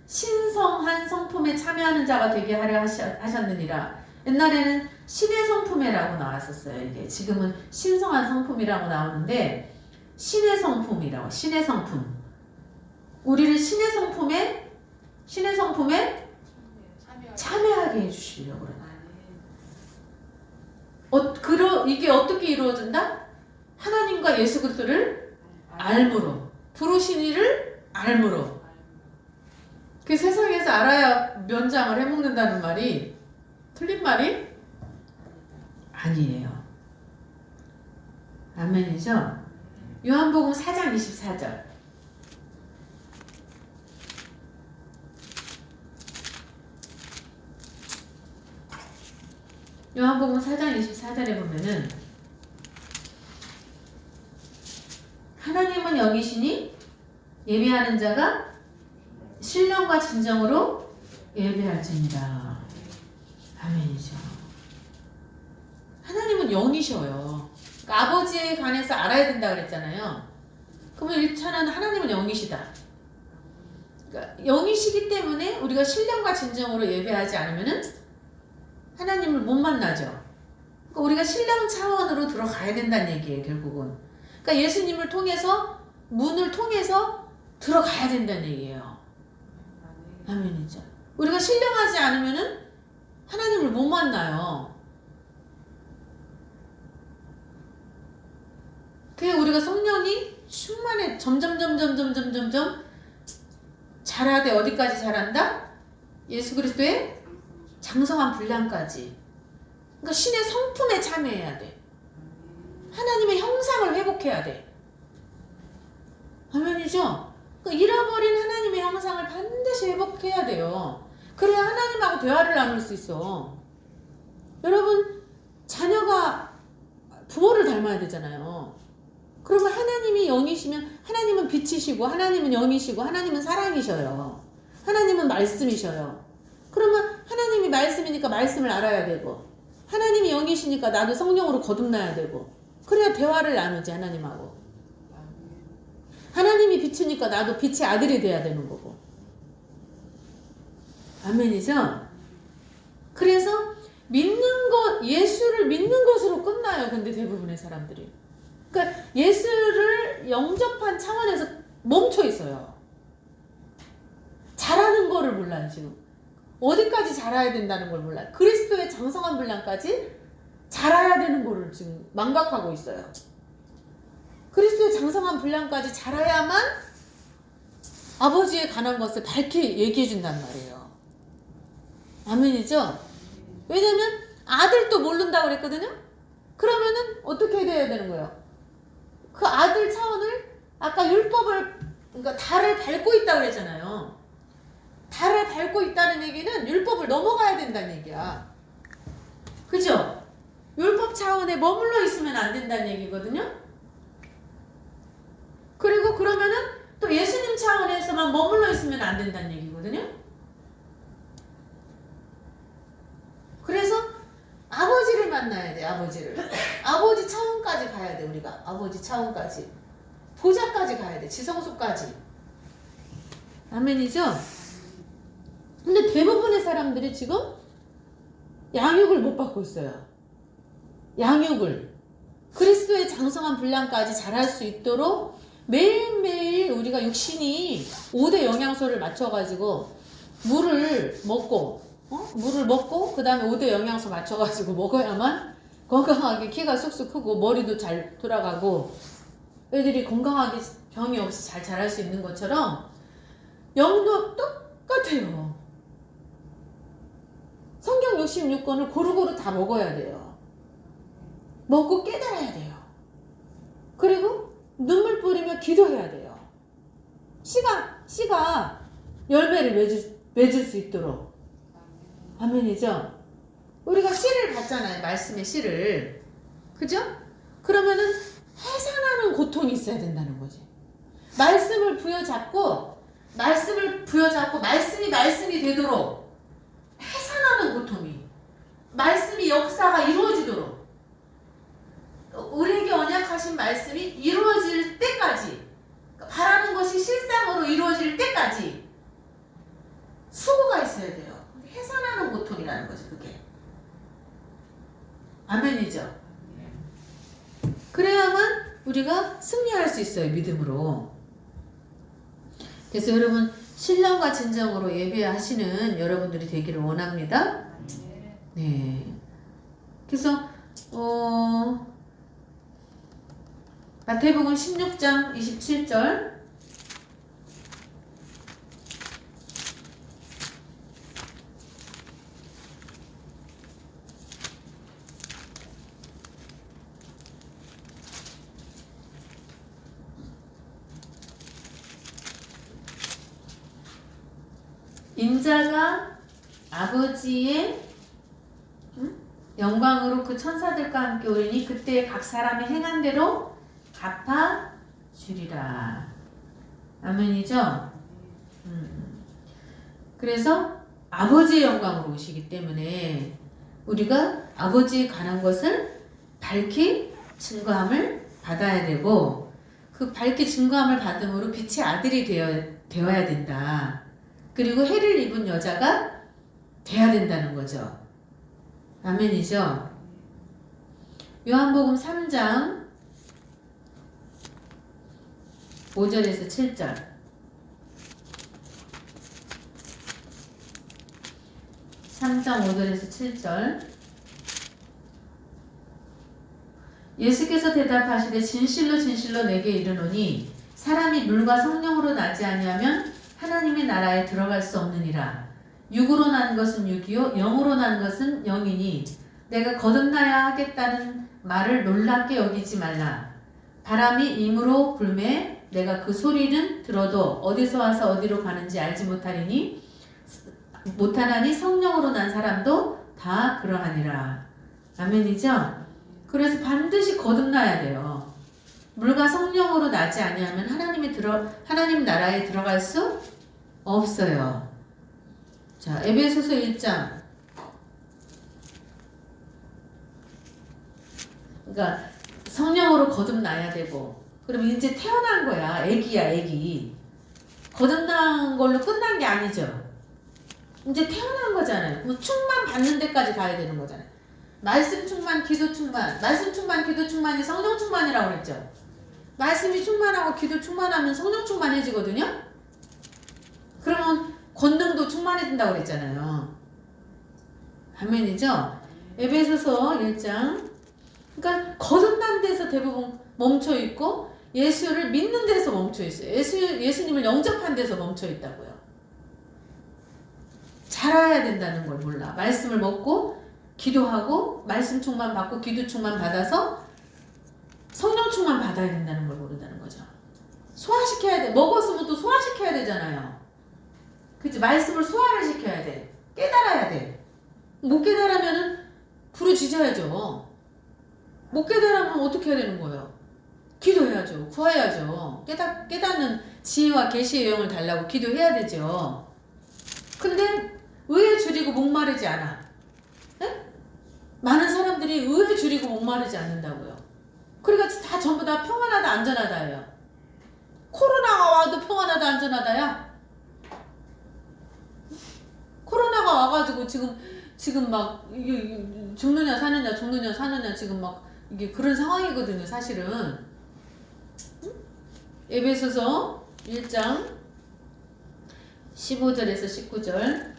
신성한 성품에 참여하는 자가 되게 하려 하셨느니라. 옛날에는 신의 성품이라고 나왔었어요. 이게 지금은 신성한 성품이라고 나오는데 신의 성품이라고. 신의 성품. 우리를 신의 성품에 참여하게 해주시려고 그래요. 이게 어떻게 이루어진다? 하나님과 예수 그리스도를 알므로. 부르신 이를 알므로. 그 세상에서 알아야 면장을 해먹는다는 말이 틀린 말이 아니에요. 아멘이죠? 요한복음 4장 24절. 요한복음 4장 24절에 보면은 하나님은 영이시니 예배하는 자가 신령과 진정으로 예배할지니라. 아멘이죠. 하나님은 영이셔요. 그러니까 아버지에 관해서 알아야 된다 그랬잖아요. 그러면 1차는 하나님은 영이시다. 그러니까 영이시기 때문에 우리가 신령과 진정으로 예배하지 않으면은 하나님을 못 만나죠. 그러니까 우리가 신령 차원으로 들어가야 된다는 얘기예요, 결국은. 그러니까 예수님을 통해서, 문을 통해서 들어가야 된다는 얘기예요. 아멘이죠. 우리가 신령하지 않으면은 하나님을 못 만나요. 그게 우리가 성령이 충만해 점점 자라되 어디까지 자란다? 예수 그리스도의 장성한 분량까지. 그러니까 신의 성품에 참여해야 돼. 하나님의 형상을 회복해야 돼. 아멘이죠? 그러니까 잃어버린 하나님의 형상을 반드시 회복해야 돼요. 그래야 하나님하고 대화를 나눌 수 있어. 여러분, 자녀가 부모를 닮아야 되잖아요. 그러면 하나님이 영이시면 하나님은 빛이시고 하나님은 영이시고 하나님은 사랑이셔요. 하나님은 말씀이셔요. 그러면 하나님이 말씀이니까 말씀을 알아야 되고 하나님이 영이시니까 나도 성령으로 거듭나야 되고 그래야 대화를 나누지 하나님하고. 하나님이 빛이니까 나도 빛의 아들이 돼야 되는 거고. 아멘이죠? 그래서 믿는 것, 예수를 믿는 것으로 끝나요. 근데 대부분의 사람들이. 그러니까 예수를 영접한 차원에서 멈춰 있어요. 잘하는 거를 몰라요, 지금. 어디까지 자라야 된다는 걸 몰라요. 그리스도의 장성한 분량까지 자라야 되는 거를 지금 망각하고 있어요. 그리스도의 장성한 분량까지 자라야만 아버지에 관한 것을 밝게 얘기해 준단 말이에요. 아멘이죠? 왜냐면 아들도 모른다고 그랬거든요? 그러면은 어떻게 돼야 되는 거예요? 그 아들 차원을 아까 율법을 그러니까 달을 밟고 있다고 그랬잖아요. 달을 밟고 있다는 얘기는 율법을 넘어가야 된다는 얘기야. 그죠? 율법 차원에 머물러 있으면 안 된다는 얘기거든요. 그리고 그러면은 또 예수님 차원에서만 머물러 있으면 안 된다는 얘기거든요. 그래서 아버지를 만나야 돼, 아버지를. 아버지 차원까지 가야 돼, 우리가. 아버지 차원까지. 보좌까지 가야 돼, 지성소까지. 아멘이죠? 근데 대부분의 사람들이 지금 양육을 못 받고 있어요. 양육을. 그리스도의 장성한 분량까지 자랄 수 있도록 매일매일 우리가 육신이 5대 영양소를 맞춰가지고 물을 먹고 그 다음에 5대 영양소 맞춰가지고 먹어야만 건강하게 키가 쑥쑥 크고 머리도 잘 돌아가고 애들이 건강하게 병이 없이 잘 자랄 수 있는 것처럼 영도 똑같아요. 성경 66권을 고루고루 다 먹어야 돼요. 먹고 깨달아야 돼요. 그리고 눈물 뿌리며 기도해야 돼요. 씨가 열매를 맺을 수 있도록. 아멘이죠? 우리가 씨를 받잖아요. 말씀의 씨를. 그죠? 그러면은 해산하는 고통이 있어야 된다는 거지. 말씀을 부여잡고 말씀이 되도록 해산하는 고통이. 말씀이 역사가 이루어지도록. 우리에게 언약하신 말씀이 이루어질 때까지, 바라는 것이 실상으로 이루어질 때까지 수고가 있어야 돼요. 해산하는 고통이라는 거죠, 그게. 아멘이죠? 그래야만 우리가 승리할 수 있어요, 믿음으로. 그래서 여러분, 신령과 진정으로 예배하시는 여러분들이 되기를 원합니다. 네. 그래서 마태복음 16장 27절. 인자가 아버지의 영광으로 그 천사들과 함께 오리니 그때 각 사람이 행한 대로 갚아 주리라. 아멘이죠? 그래서 아버지의 영광으로 오시기 때문에 우리가 아버지에 관한 것을 밝히 증거함을 받아야 되고, 그 밝히 증거함을 받음으로 빛의 아들이 되어야 된다. 그리고 해를 입은 여자가 돼야 된다는 거죠. 아멘이죠? 요한복음 3장 5절에서 7절. 3장 5절에서 7절. 예수께서 대답하시되 진실로 진실로 내게 이르노니 사람이 물과 성령으로 나지 아니하면 하나님의 나라에 들어갈 수 없느니라. 육으로 난 것은 육이요 영으로 난 것은 영이니 내가 거듭나야 하겠다는 말을 놀랍게 여기지 말라. 바람이 임으로 불매 내가 그 소리는 들어도 어디서 와서 어디로 가는지 알지 못하나니 성령으로 난 사람도 다 그러하니라. 아멘이죠? 그래서 반드시 거듭나야 돼요. 물과 성령으로 나지 아니하면 하나님 나라에 들어갈 수 없어요. 자, 에베소서 1장. 그러니까 성령으로 거듭나야 되고, 그럼 이제 태어난 거야. 애기야, 애기. 거듭난 걸로 끝난 게 아니죠. 이제 태어난 거잖아요. 그럼 충만 받는 데까지 가야 되는 거잖아요. 말씀 충만, 기도 충만. 말씀 충만, 기도 충만이 성령 충만이라고 그랬죠. 말씀이 충만하고 기도 충만하면 성령 충만해지거든요. 그러면 권능도 충만해진다고 그랬잖아요. 아멘이죠? 에베소서 1장. 그러니까 거듭난 데서 대부분 멈춰 있고 예수를 믿는 데서 멈춰 있어요. 예수님을 영접한 데서 멈춰 있다고요. 자라야 된다는 걸 몰라. 말씀을 먹고 기도하고 말씀 충만 받고 기도 충만 받아서 성령 충만 받아야 된다는 걸 모른다는 거죠. 소화시켜야 돼. 먹었으면 또 소화시켜야 되잖아요. 그치? 말씀을 소화를 시켜야 돼. 깨달아야 돼. 못 깨달으면은 부르짖어야죠. 못 깨달으면 어떻게 해야 되는 거예요? 기도해야죠. 구해야죠. 깨닫는 지혜와 계시의 영을 달라고 기도해야 되죠. 근데 의에 줄이고 목마르지 않아. 에? 많은 사람들이 의에 줄이고 목마르지 않는다고요. 그러니까 다 전부 다 평안하다 안전하다예요. 코로나가 와도 평안하다 안전하다야. 코로나가 와가지고 지금 막 이게 죽느냐 사느냐 지금 막 이게 그런 상황이거든요. 사실은. 에베소서 1장 15절에서 19절.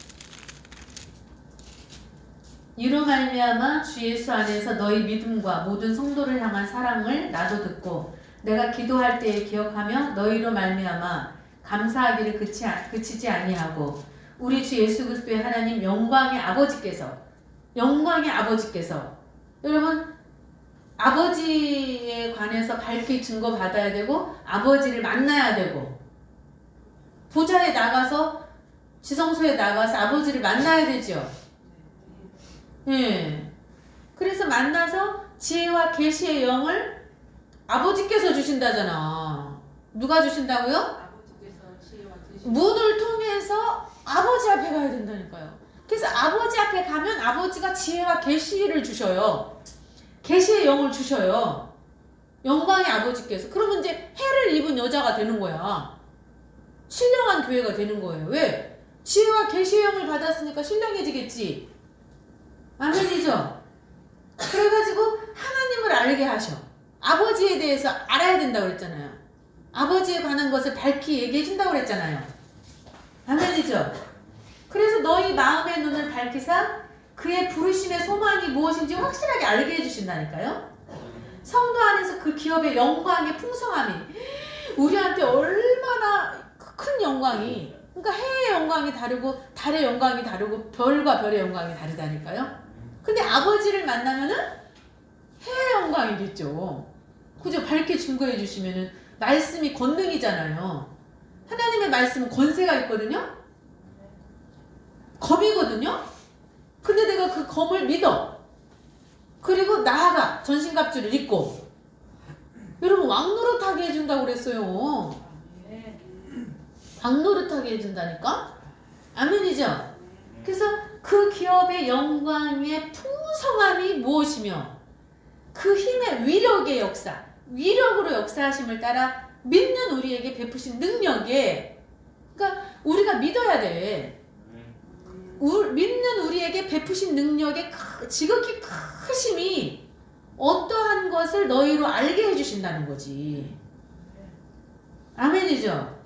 이로 말미암아 주 예수 안에서 너희 믿음과 모든 성도를 향한 사랑을 나도 듣고 내가 기도할 때에 기억하며 너희로 말미암아 감사하기를 그치지 아니하고 우리 주 예수 그리스도의 하나님 영광의 아버지께서 여러분 아버지에 관해서 밝히 증거 받아야 되고 아버지를 만나야 되고 보좌에 나가서 지성소에 나가서 아버지를 만나야 되죠. 예. 그래서 만나서 지혜와 계시의 영을 아버지께서 주신다잖아. 누가 주신다고요? 아버지께서 지혜와 계시의 문을 통해서 아버지 앞에 가야 된다니까요. 그래서 아버지 앞에 가면 아버지가 지혜와 계시를 주셔요. 계시의 영을 주셔요. 영광의 아버지께서. 그러면 이제 해를 입은 여자가 되는 거야. 신령한 교회가 되는 거예요. 왜? 지혜와 계시의 영을 받았으니까 신령해지겠지. 아멘이죠? 그래가지고 하나님을 알게 하셔. 아버지에 대해서 알아야 된다고 그랬잖아요. 아버지에 관한 것을 밝히 얘기해 준다고 그랬잖아요. 아멘이죠? 그래서 너희 마음의 눈을 밝히사 그의 부르심의 소망이 무엇인지 확실하게 알게 해주신다니까요. 성도 안에서 그 기업의 영광의 풍성함이 우리한테 얼마나 큰 영광이, 그러니까 해의 영광이 다르고 달의 영광이 다르고 별과 별의 영광이 다르다니까요. 근데 아버지를 만나면은 해의 영광이겠죠. 그죠? 밝게 증거해 주시면은 말씀이 권능이잖아요. 하나님의 말씀은 권세가 있거든요. 검이거든요. 근데 내가 그 검을 믿어. 그리고 나아가 전신갑주를 입고 여러분 왕노릇하게 해준다고 그랬어요. 왕노릇하게 해준다니까? 아멘이죠? 그래서 그 기업의 영광의 풍성함이 무엇이며 그 힘의 위력의 역사, 위력으로 역사하심을 따라 믿는 우리에게 베푸신 능력에, 그러니까 우리가 믿어야 돼. 믿는 우리에게 베푸신 능력의 지극히 크심이 어떠한 것을 너희로 알게 해주신다는 거지. 아멘이죠?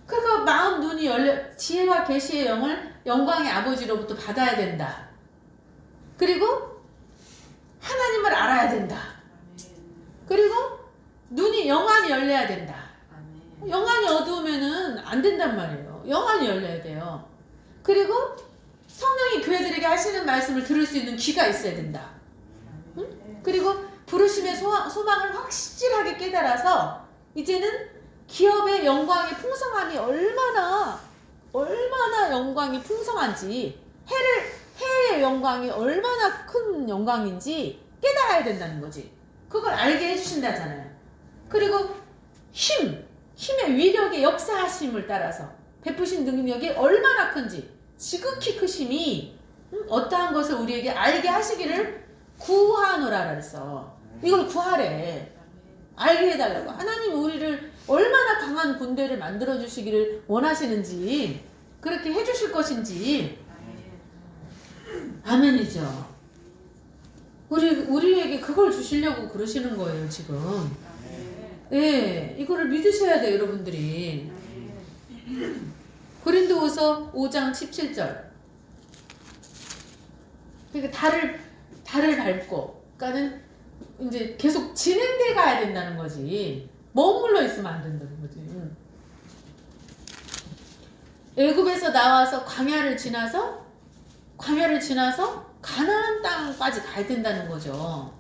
그러니까 마음 눈이 열려 지혜와 계시의 영을 영광의 아버지로부터 받아야 된다. 그리고 하나님을 알아야 된다. 그리고 눈이 영안이 열려야 된다. 영안이 어두우면은 안 된단 말이에요. 영안이 열려야 돼요. 그리고 성령이 교회들에게 하시는 말씀을 들을 수 있는 귀가 있어야 된다. 응? 그리고 부르심의 소망을 확실하게 깨달아서 이제는 기업의 영광의 풍성함이 얼마나 영광이 풍성한지, 해의 영광이 얼마나 큰 영광인지 깨달아야 된다는 거지. 그걸 알게 해주신다잖아요. 그리고 힘의 위력의 역사하심을 따라서 베푸신 능력이 얼마나 큰지, 지극히 크심이 어떠한 것을 우리에게 알게 하시기를 구하노라 그랬어. 이걸 구하래. 알게 해달라고. 하나님 우리를 얼마나 강한 군대를 만들어 주시기를 원하시는지, 그렇게 해주실 것인지. 아멘이죠. 우리에게 그걸 주시려고 그러시는 거예요 지금. 예, 이거를 믿으셔야 돼요 여러분들이. 고린도후서 5장 17절. 그러니까 달을 밟고, 그러니까는 이제 계속 진행돼 가야 된다는 거지. 머물러 있으면 안 된다는 거지. 애굽에서 나와서 광야를 지나서 가나안 땅까지 가야 된다는 거죠.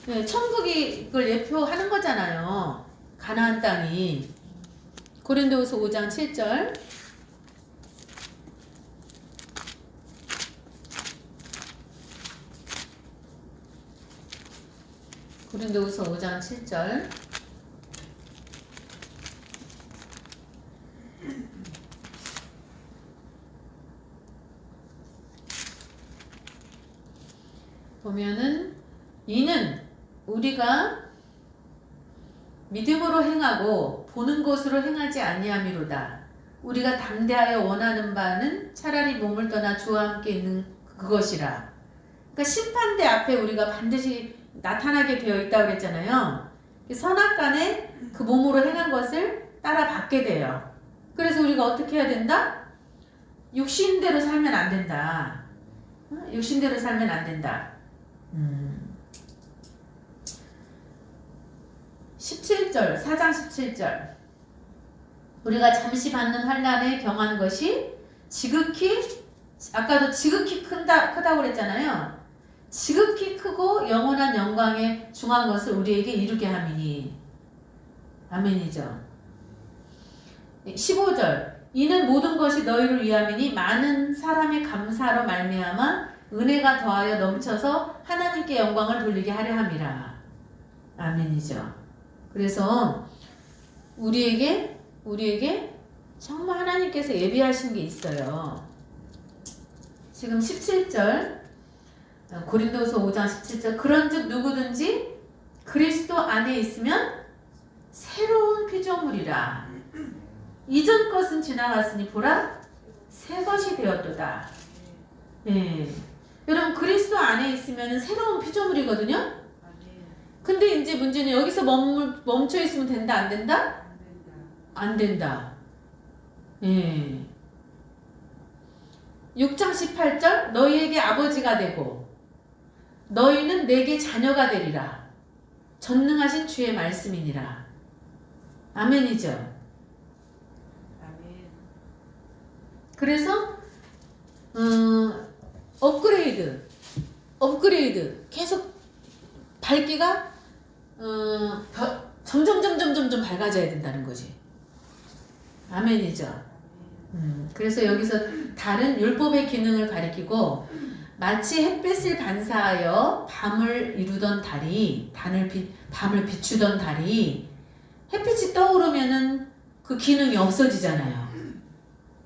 네, 천국이 그걸 예표하는 거잖아요. 가나안 땅이. 고린도후서 5장 7절. 고린도후서 5장 7절. 보면은 이는 우리가 믿음으로 행하고 보는 것으로 행하지 아니함이로다. 우리가 담대하여 원하는 바는 차라리 몸을 떠나 주와 함께 있는 그것이라. 그러니까 심판대 앞에 우리가 반드시 나타나게 되어 있다고 그랬잖아요. 선악간에 그 몸으로 행한 것을 따라받게 돼요. 그래서 우리가 어떻게 해야 된다? 육신대로 살면 안 된다. 육신대로 살면 안 된다. 17절, 4장 17절. 우리가 잠시 받는 환난에 경한 것이 아까도 지극히 크다고 그랬잖아요. 지극히 크고 영원한 영광에 중한 것을 우리에게 이루게 함이니. 아멘이죠. 15절. 이는 모든 것이 너희를 위함이니 많은 사람의 감사로 말미암아 은혜가 더하여 넘쳐서 하나님께 영광을 돌리게 하려 함이라. 아멘이죠. 그래서 우리에게 정말 하나님께서 예비하신 게 있어요. 지금 17절, 고린도서 5장 17절. 그런즉 누구든지 그리스도 안에 있으면 새로운 피조물이라. 이전 것은 지나갔으니 보라 새 것이 되었도다. 네. 여러분 그리스도 안에 있으면 새로운 피조물이거든요. 근데 이제 문제는 여기서 멈춰 있으면 된다 안 된다? 안 된다. 예. 6장 18절. 너희에게 아버지가 되고 너희는 내게 자녀가 되리라. 전능하신 주의 말씀이니라. 아멘이죠. 아멘. 그래서 업그레이드 계속 밝기가 점점 밝아져야 된다는 거지. 아멘이죠. 그래서 여기서 달은 율법의 기능을 가리키고 마치 햇빛을 반사하여 밤을 이루던 달이 밤을 비추던 달이 햇빛이 떠오르면은 그 기능이 없어지잖아요.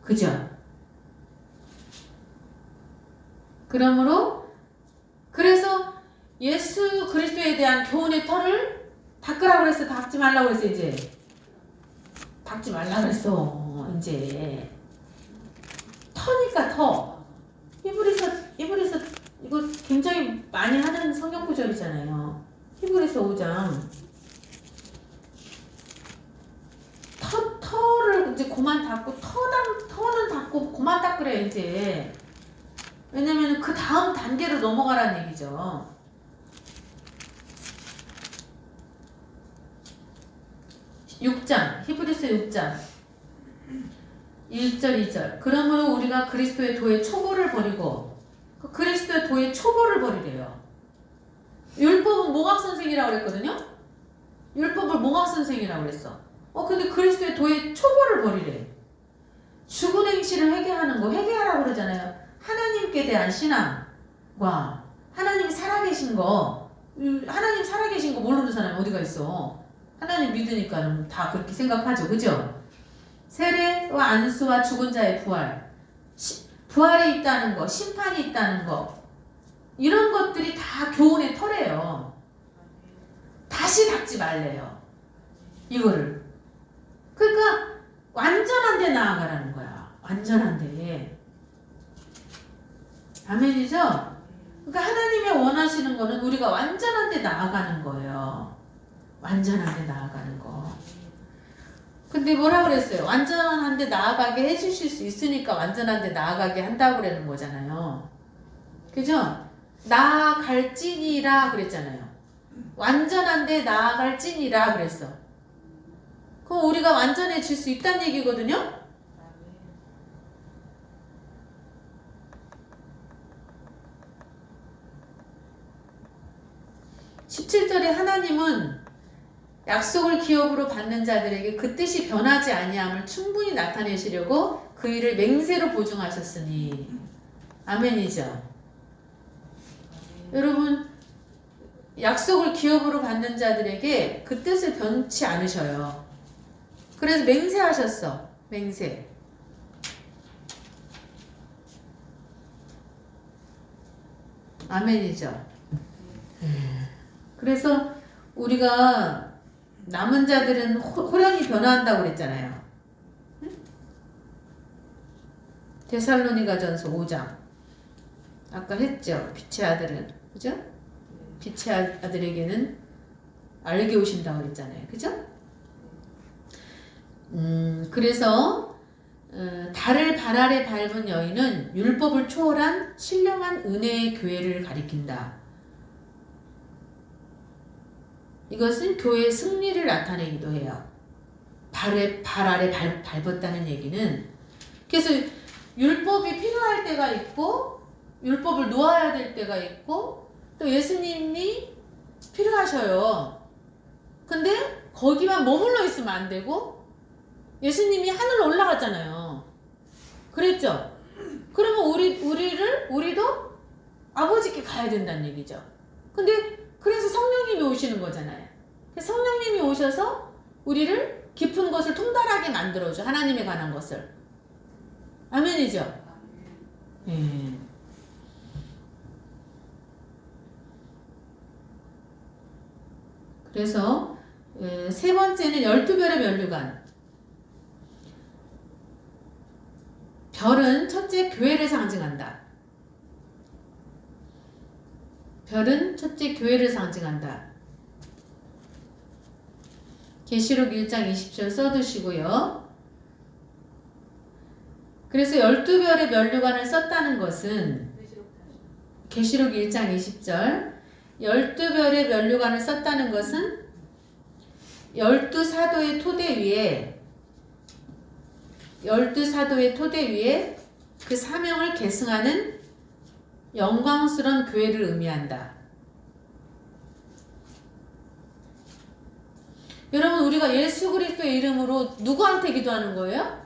그죠? 그래서 예수 그리스도에 대한 교훈의 털을 닦으라고 그랬어. 닦지 말라고 그랬어. 이제 닦지 말라고 그랬어. 이제 터니까 터. 히브리서 이거 굉장히 많이 하는 성경 구절이잖아요. 히브리서 5장. 터를 이제 그만 닦고 터는 닦고 그만 닦으래 이제. 왜냐면 그 다음 단계로 넘어가라는 얘기죠. 히브리서 6장 1절 2절. 그러므로 우리가 그리스도의 도의 초보를 버리고 그리스도의 도의 초보를 버리래요. 율법은 몽학선생이라고 그랬거든요. 율법을 몽학선생이라고 그랬어. 근데 그리스도의 도의 초보를 버리래. 죽은 행실을 회개하라고 그러잖아요. 하나님께 대한 신앙과 하나님 살아계신 거 모르는 사람이 어디가 있어. 하나님 믿으니까 다 그렇게 생각하죠. 그죠? 세례와 안수와 죽은 자의 부활이 있다는 거, 심판이 있다는 거, 이런 것들이 다 교훈의 털이에요. 다시 닦지 말래요. 이거를. 그러니까 완전한 데 나아가라는 거야. 완전한 데. 아멘이죠? 그러니까 하나님이 원하시는 거는 우리가 완전한 데 나아가는 거예요. 완전한 데 나아가는 거. 근데 뭐라 그랬어요? 완전한 데 나아가게 해주실 수 있으니까 완전한 데 나아가게 한다고 그러는 거잖아요. 그죠? 나아갈지니라 그랬잖아요. 완전한 데 나아갈지니라 그랬어. 그럼 우리가 완전해질 수 있다는 얘기거든요? 17절에 하나님은 약속을 기업으로 받는 자들에게 그 뜻이 변하지 아니함을 충분히 나타내시려고 그 일을 맹세로 보증하셨으니. 아멘이죠. 여러분, 약속을 기업으로 받는 자들에게 그 뜻을 변치 않으셔요. 그래서 맹세하셨어. 맹세. 아멘이죠. 그래서 우리가 남은 자들은 호련히 변화한다고 그랬잖아요. 데살로니가전서 5장. 아까 했죠. 빛의 아들은. 그죠? 빛의 아들에게는 알게 오신다고 그랬잖아요. 그죠? 그래서 달을 발 아래 밟은 여인은 율법을 초월한 신령한 은혜의 교회를 가리킨다. 이것은 교회의 승리를 나타내기도 해요. 발 아래 밟았다는 얘기는, 그래서 율법이 필요할 때가 있고 율법을 놓아야 될 때가 있고 또 예수님이 필요하셔요. 근데 거기만 머물러 있으면 안 되고 예수님이 하늘로 올라갔잖아요. 그랬죠? 그러면 우리도 아버지께 가야 된다는 얘기죠. 근데 그래서 성령님이 오시는 거잖아요. 성령님이 오셔서 우리를 깊은 것을 통달하게 만들어줘. 하나님에 관한 것을. 아멘이죠? 예. 그래서 세 번째는 12별의 면류관. 별은 첫째 교회를 상징한다. 별은 첫째 교회를 상징한다. 계시록 1장 20절 써두시고요. 그래서 12별의 면류관을 썼다는 것은 계시록 1장 20절 12별의 면류관을 썼다는 것은 12사도의 토대 위에 그 사명을 계승하는 영광스러운 교회를 의미한다. 여러분, 우리가 예수 그리스도의 이름으로 누구한테 기도하는 거예요?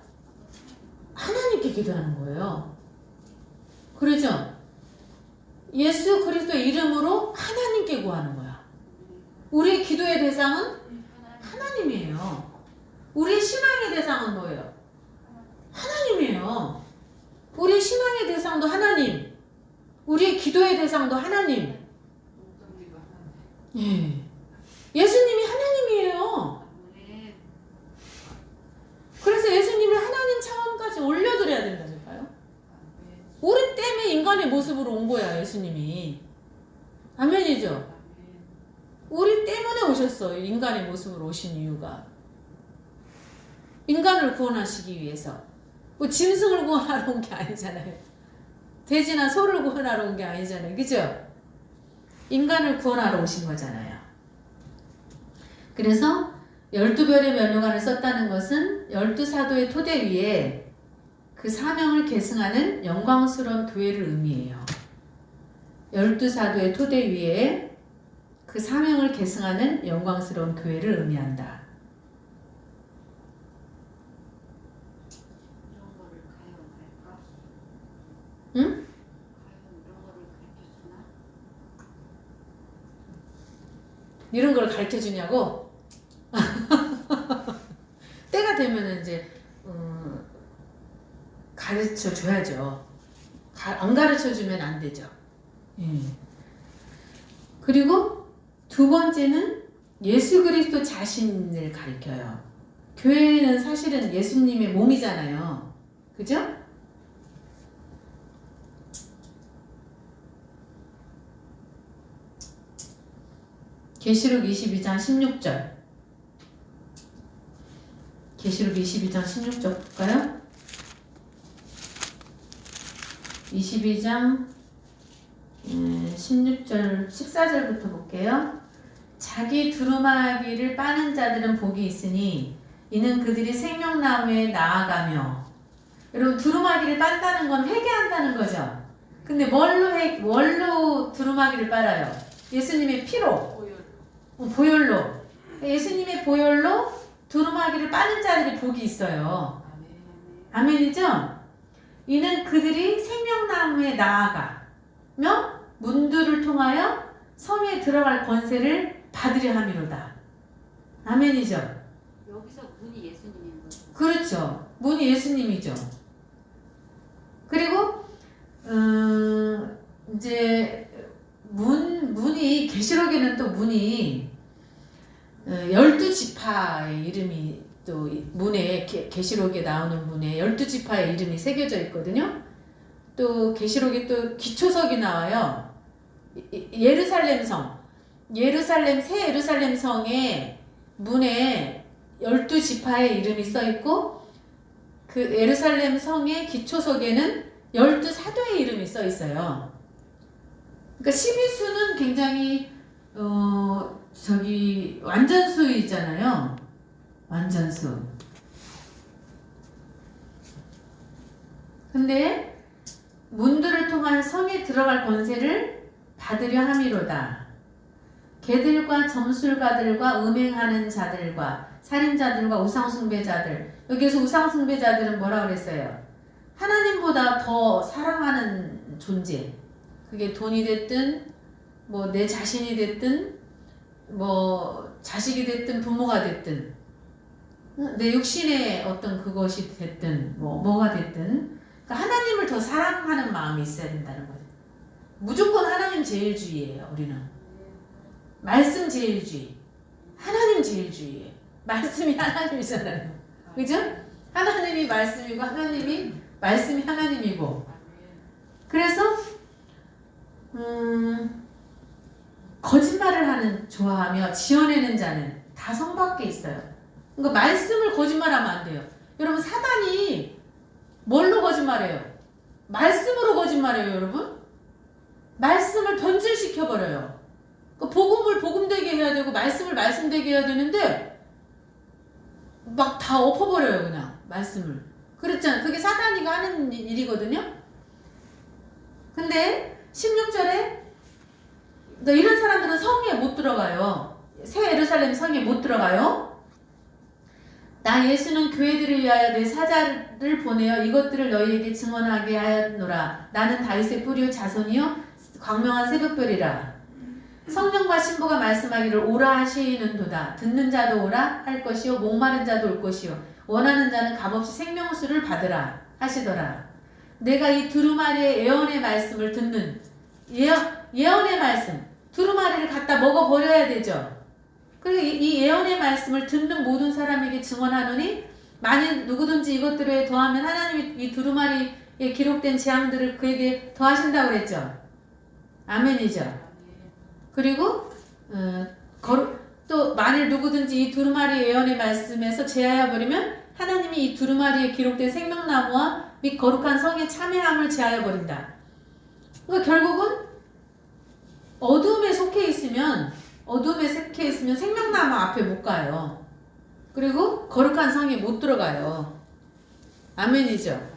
하나님께 기도하는 거예요. 그러죠? 예수 그리스도의 이름으로 하나님께 구하는 거야. 우리의 기도의 대상은 하나님이에요. 우리의 신앙의 대상은 뭐예요? 하나님이에요. 우리의 신앙의 대상도 하나님, 우리의 기도의 대상도 하나님. 예. 예수님이 하나님이에요. 그래서 예수님을 하나님 차원까지 올려드려야 된다니까요. 우리 때문에 인간의 모습으로 온 거야, 예수님이. 아멘이죠? 우리 때문에 오셨어요. 인간의 모습으로 오신 이유가. 인간을 구원하시기 위해서. 뭐 짐승을 구원하러 온 게 아니잖아요. 돼지나 소를 구원하러 온 게 아니잖아요. 그죠? 인간을 구원하러 오신 거잖아요. 그래서 12별의 면류관을 썼다는 것은 12사도의 토대 위에 그 사명을 계승하는 영광스러운 교회를 의미해요. 12사도의 토대 위에 그 사명을 계승하는 영광스러운 교회를 의미한다. 응? 이런 걸 가르쳐 주냐고? 때가 되면은 이제 가르쳐 줘야죠. 안 가르쳐 주면 안 되죠. 예. 그리고 두 번째는 예수 그리스도 자신을 가리켜요. 교회는 사실은 예수님의 몸이잖아요. 그죠? 계시록 22장 16절. 계시록 22장 16절 볼까요? 22장 16절 14절부터 볼게요. 자기 두루마기를 빠는 자들은 복이 있으니 이는 그들이 생명나무에 나아가며. 여러분, 두루마기를 빤다는 건 회개한다는 거죠. 근데 뭘로 두루마기를 빨아요? 예수님의 피로, 보혈로. 예수님의 보혈로 두루마기를 빠는 자들이 복이 있어요. 아멘이죠? 이는 그들이 생명나무에 나아가며 문들을 통하여 성에 들어갈 권세를 받으려 함이로다. 아멘이죠? 여기서 문이 예수님인 거죠. 그렇죠. 문이 예수님이죠. 그리고 이제 문이 계시록에는 또 문이 12지파의 이름이 또 문에 계시록에 나오는 문에 12지파의 이름이 새겨져 있거든요. 또 계시록에 또 기초석이 나와요. 예루살렘 성, 새 예루살렘 성의 문에 12지파의 이름이 써 있고 그 예루살렘 성의 기초석에는 12사도의 이름이 써 있어요. 그러니까 12수는 굉장히 완전수이잖아요. 완전수. 근데 문들을 통한 성에 들어갈 권세를 받으려 함이로다. 개들과 점술가들과 음행하는 자들과 살인자들과 우상숭배자들. 여기에서 우상숭배자들은 뭐라 그랬어요? 하나님보다 더 사랑하는 존재. 그게 돈이 됐든 뭐 내 자신이 됐든 뭐 자식이 됐든 부모가 됐든 내 육신의 어떤 그것이 됐든 뭐가 됐든 그러니까 하나님을 더 사랑하는 마음이 있어야 된다는 거죠. 무조건 하나님 제일주의예요. 우리는 말씀 제일주의, 하나님 제일주의예요. 말씀이 하나님이잖아요. 그죠? 하나님이 말씀이고 말씀이 하나님이고. 그래서 거짓말을 좋아하며 지어내는 자는 다 성 밖에 있어요. 그러니까 말씀을 거짓말하면 안 돼요. 여러분, 사단이 뭘로 거짓말해요? 말씀으로 거짓말해요, 여러분. 말씀을 변질시켜버려요. 그러니까 복음을 복음되게 해야 되고 말씀을 말씀되게 해야 되는데 막 다 엎어버려요, 그냥 말씀을. 그렇잖아요. 그게 사단이가 하는 일이거든요. 근데 16절에 이런 사람들은 성에 못 들어가요. 새 예루살렘 성에 못 들어가요. 나 예수는 교회들을 위하여 내 사자를 보내어 이것들을 너희에게 증언하게 하였노라. 나는 다윗의 뿌리요 자손이요 광명한 새벽별이라. 성령과 신부가 말씀하기를 오라 하시는도다. 듣는 자도 오라 할 것이요 목마른 자도 올 것이요 원하는 자는 값없이 생명수를 받으라 하시더라. 내가 이 두루마리의 예언의 말씀을 듣는 예언의 말씀 두루마리를 갖다 먹어버려야 되죠. 그리고 이 예언의 말씀을 듣는 모든 사람에게 증언하노니 만일 누구든지 이것들에 더하면 하나님이 이 두루마리에 기록된 재앙들을 그에게 더하신다고 그랬죠. 아멘이죠. 그리고 또 만일 누구든지 이 두루마리 예언의 말씀에서 제하여 버리면 하나님이 이 두루마리에 기록된 생명나무와 및 거룩한 성의 참회함을 제하여 버린다. 그러니까 결국은 어둠에 속해 있으면 생명나무 앞에 못 가요. 그리고 거룩한 성에 못 들어가요. 아멘이죠.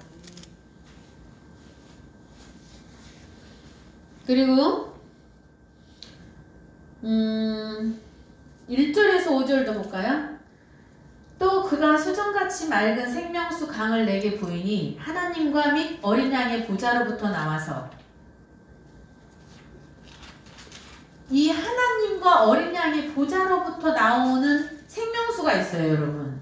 그리고 1절에서 5절도 볼까요? 또 그가 수정같이 맑은 생명수 강을 내게 보이니 하나님과 및 어린 양의 보좌로부터 나와서 이 하나님과 어린 양의 보좌로부터 나오는 생명수가 있어요, 여러분.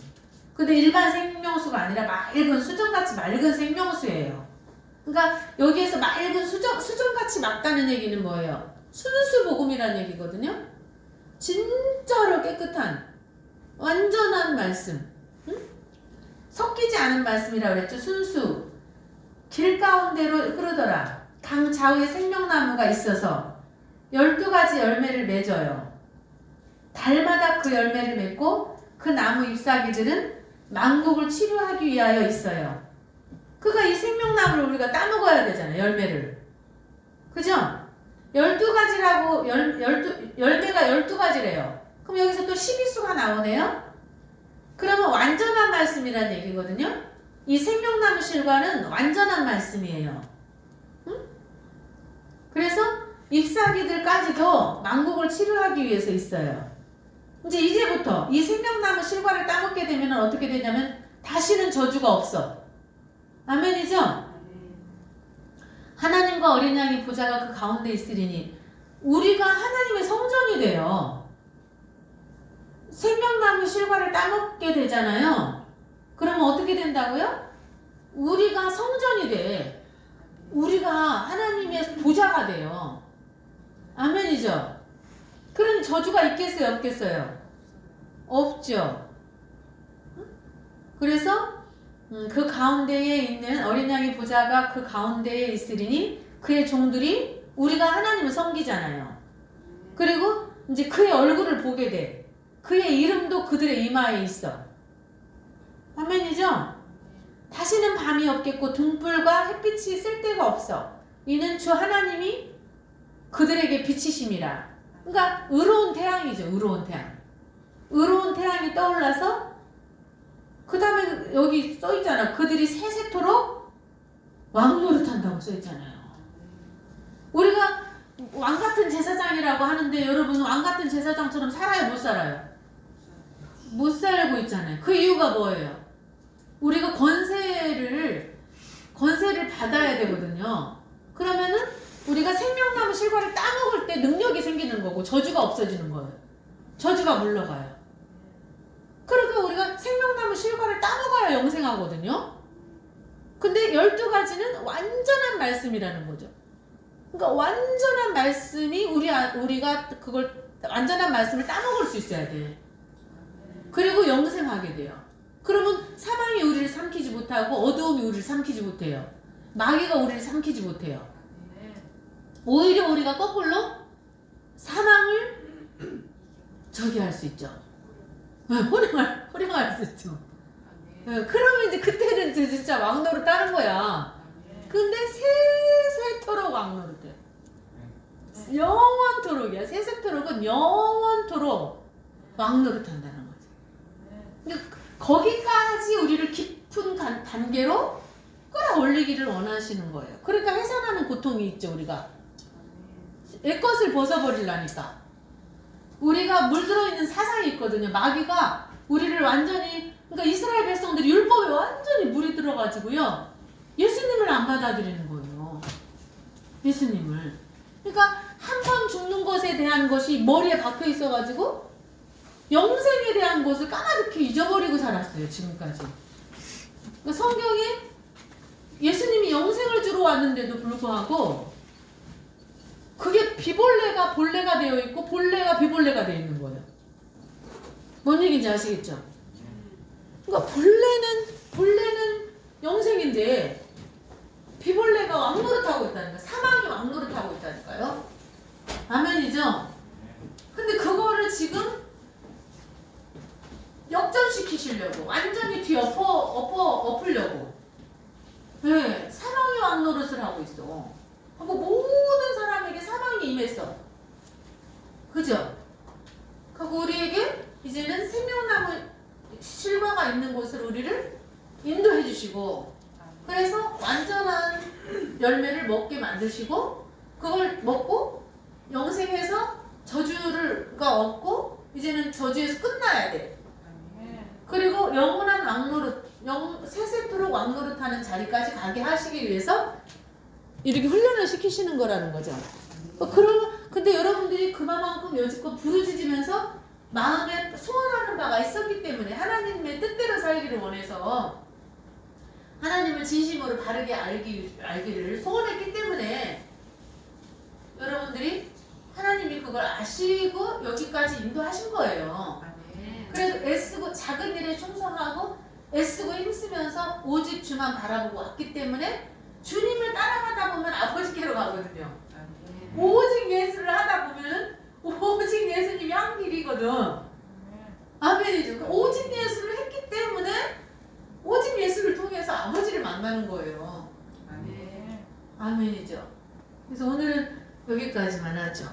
근데 일반 생명수가 아니라 맑은 수정같이 맑은 생명수예요. 그러니까 여기에서 맑은 수정같이 맑다는 얘기는 뭐예요? 순수 복음이라는 얘기거든요. 진짜로 깨끗한 완전한 말씀, 응? 섞이지 않은 말씀이라고 그랬죠. 순수 길 가운데로 흐르더라. 강 좌우에 생명나무가 있어서 12가지 열매를 맺어요. 달마다 그 열매를 맺고 그 나무 잎사귀들은 만국을 치료하기 위하여 있어요. 그러니까 이 생명나무를 우리가 따먹어야 되잖아요. 열매를. 그죠? 12가지라고 열매가 12가지래요. 그럼 여기서 또 12수가 나오네요. 그러면 완전한 말씀이라는 얘기거든요. 이 생명나무 실과는 완전한 말씀이에요. 응? 그래서 잎사귀들까지도 만국을 치료하기 위해서 있어요. 이제부터 이 생명나무 실과를 따먹게 되면 어떻게 되냐면 다시는 저주가 없어. 아멘이죠? 하나님과 어린 양의 보좌가 그 가운데 있으리니 우리가 하나님의 성전이 돼요. 생명나무 실과를 따먹게 되잖아요. 그러면 어떻게 된다고요? 우리가 성전이 돼. 우리가 하나님의 보좌가 돼요. 아멘이죠? 그럼 저주가 있겠어요? 없겠어요? 없죠. 그래서 그 가운데에 있는 어린 양의 보좌가 그 가운데에 있으리니 그의 종들이 우리가 하나님을 섬기잖아요. 그리고 이제 그의 얼굴을 보게 돼. 그의 이름도 그들의 이마에 있어. 아멘이죠? 다시는 밤이 없겠고 등불과 햇빛이 쓸 데가 없어. 이는 주 하나님이 그들에게 빛이심이라. 그러니까 의로운 태양이죠. 의로운 태양. 의로운 태양이 떠올라서 그 다음에 여기 써있잖아. 그들이 세세토록 왕노릇한다고 써있잖아요. 우리가 왕같은 제사장이라고 하는데 여러분 왕같은 제사장처럼 살아요? 못 살아요? 못 살고 있잖아요. 그 이유가 뭐예요? 우리가 권세를 받아야 되거든요. 그러면은 우리가 생명나무 실과를 따먹을 때 능력이 생기는 거고 저주가 없어지는 거예요. 저주가 물러가요. 그러니까 우리가 생명나무 실과를 따먹어야 영생하거든요. 근데 12가지는 완전한 말씀이라는 거죠. 그러니까 완전한 말씀이 우리가 그걸 완전한 말씀을 따먹을 수 있어야 돼. 그리고 영생하게 돼요. 그러면 사망이 우리를 삼키지 못하고 어두움이 우리를 삼키지 못해요. 마귀가 우리를 삼키지 못해요. 오히려 우리가 거꾸로 사망을 저기할 수 있죠. 호령할 수 있죠. 그러면 이제 그때는 진짜 왕노릇 따는 거야. 근데 세세토록 왕노릇해. 영원토록이야. 세세토록은 영원토록 왕노릇한다는 거지. 그러니까 거기까지 우리를 깊은 단계로 끌어올리기를 원하시는 거예요. 그러니까 해산하는 고통이 있죠. 우리가 내 것을 벗어버리려니까. 우리가 물들어 있는 사상이 있거든요. 마귀가 우리를 완전히, 그러니까 이스라엘 백성들이 율법에 완전히 물이 들어가지고요. 예수님을 안 받아들이는 거예요. 예수님을. 그러니까 한 번 죽는 것에 대한 것이 머리에 박혀 있어가지고 영생에 대한 것을 까마득히 잊어버리고 살았어요. 지금까지. 그러니까 성경에 예수님이 영생을 주러 왔는데도 불구하고 그게 비볼레가 본래가 되어 있고 본래가 비볼레가 되어 있는 거예요. 뭔 얘기인지 아시겠죠? 그러니까 본래는 영생인데 비볼레가 왕노릇하고 있다니까. 사망이 왕노릇하고 있다니까요. 아멘이죠? 근데 그거를 지금 역전시키시려고 완전히 엎으려고 네, 사망이 왕노릇을 하고 있어. 하고 모든 사람에게 사망이 임했어. 그죠? 그리고 우리에게 이제는 생명나무 실과가 있는 곳으로 우리를 인도해 주시고 그래서 완전한 열매를 먹게 만드시고 그걸 먹고 영생해서 저주가 없고 이제는 저주에서 끝나야 돼. 그리고 영원한 왕노릇, 세세토록 왕노릇하는 자리까지 가게 하시기 위해서 이렇게 훈련을 시키시는 거라는 거죠. 근데 여러분들이 그만큼 여지껏 부르짖으면서 마음에 소원하는 바가 있었기 때문에 하나님의 뜻대로 살기를 원해서 하나님을 진심으로 바르게 알기를 소원했기 때문에 여러분들이 하나님이 그걸 아시고 여기까지 인도하신 거예요. 그래서 애쓰고 작은 일에 충성하고 애쓰고 힘쓰면서 오직 주만 바라보고 왔기 때문에 주님을 따라가다 보면 아버지께로 가거든요. 오직 예수를 하다 보면 오직 예수님이 한 길이거든. 아멘이죠. 오직 예수를 했기 때문에 오직 예수를 통해서 아버지를 만나는 거예요. 아멘이죠. 그래서 오늘은 여기까지만 하죠.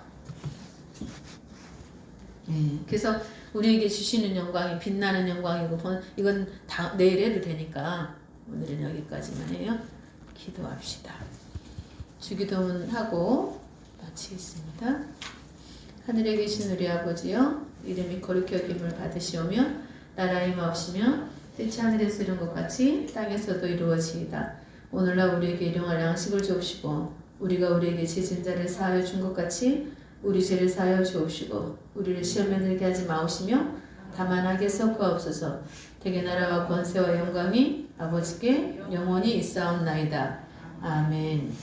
네, 그래서 우리에게 주시는 영광이 빛나는 영광이고 이건 다 내일 해도 되니까 오늘은 여기까지만 해요. 기도합시다. 주기도문 하고 마치겠습니다. 하늘에 계신 우리 아버지여 이름이 거룩히 여김을 받으시오며 나라 임하옵시며 뜻이 하늘에서 이룬 것 같이 땅에서도 이루어지이다. 오늘날 우리에게 일용할 양식을 주옵시고 우리가 우리에게 죄진 자를 사하여 준 것 같이 우리 죄를 사하여 주옵시고 우리를 시험에 들게 하지 마옵시며 다만 악에 섞어옵소서. 대개 나라와 권세와 영광이 아버지께 영원히 있사옵나이다. 아멘.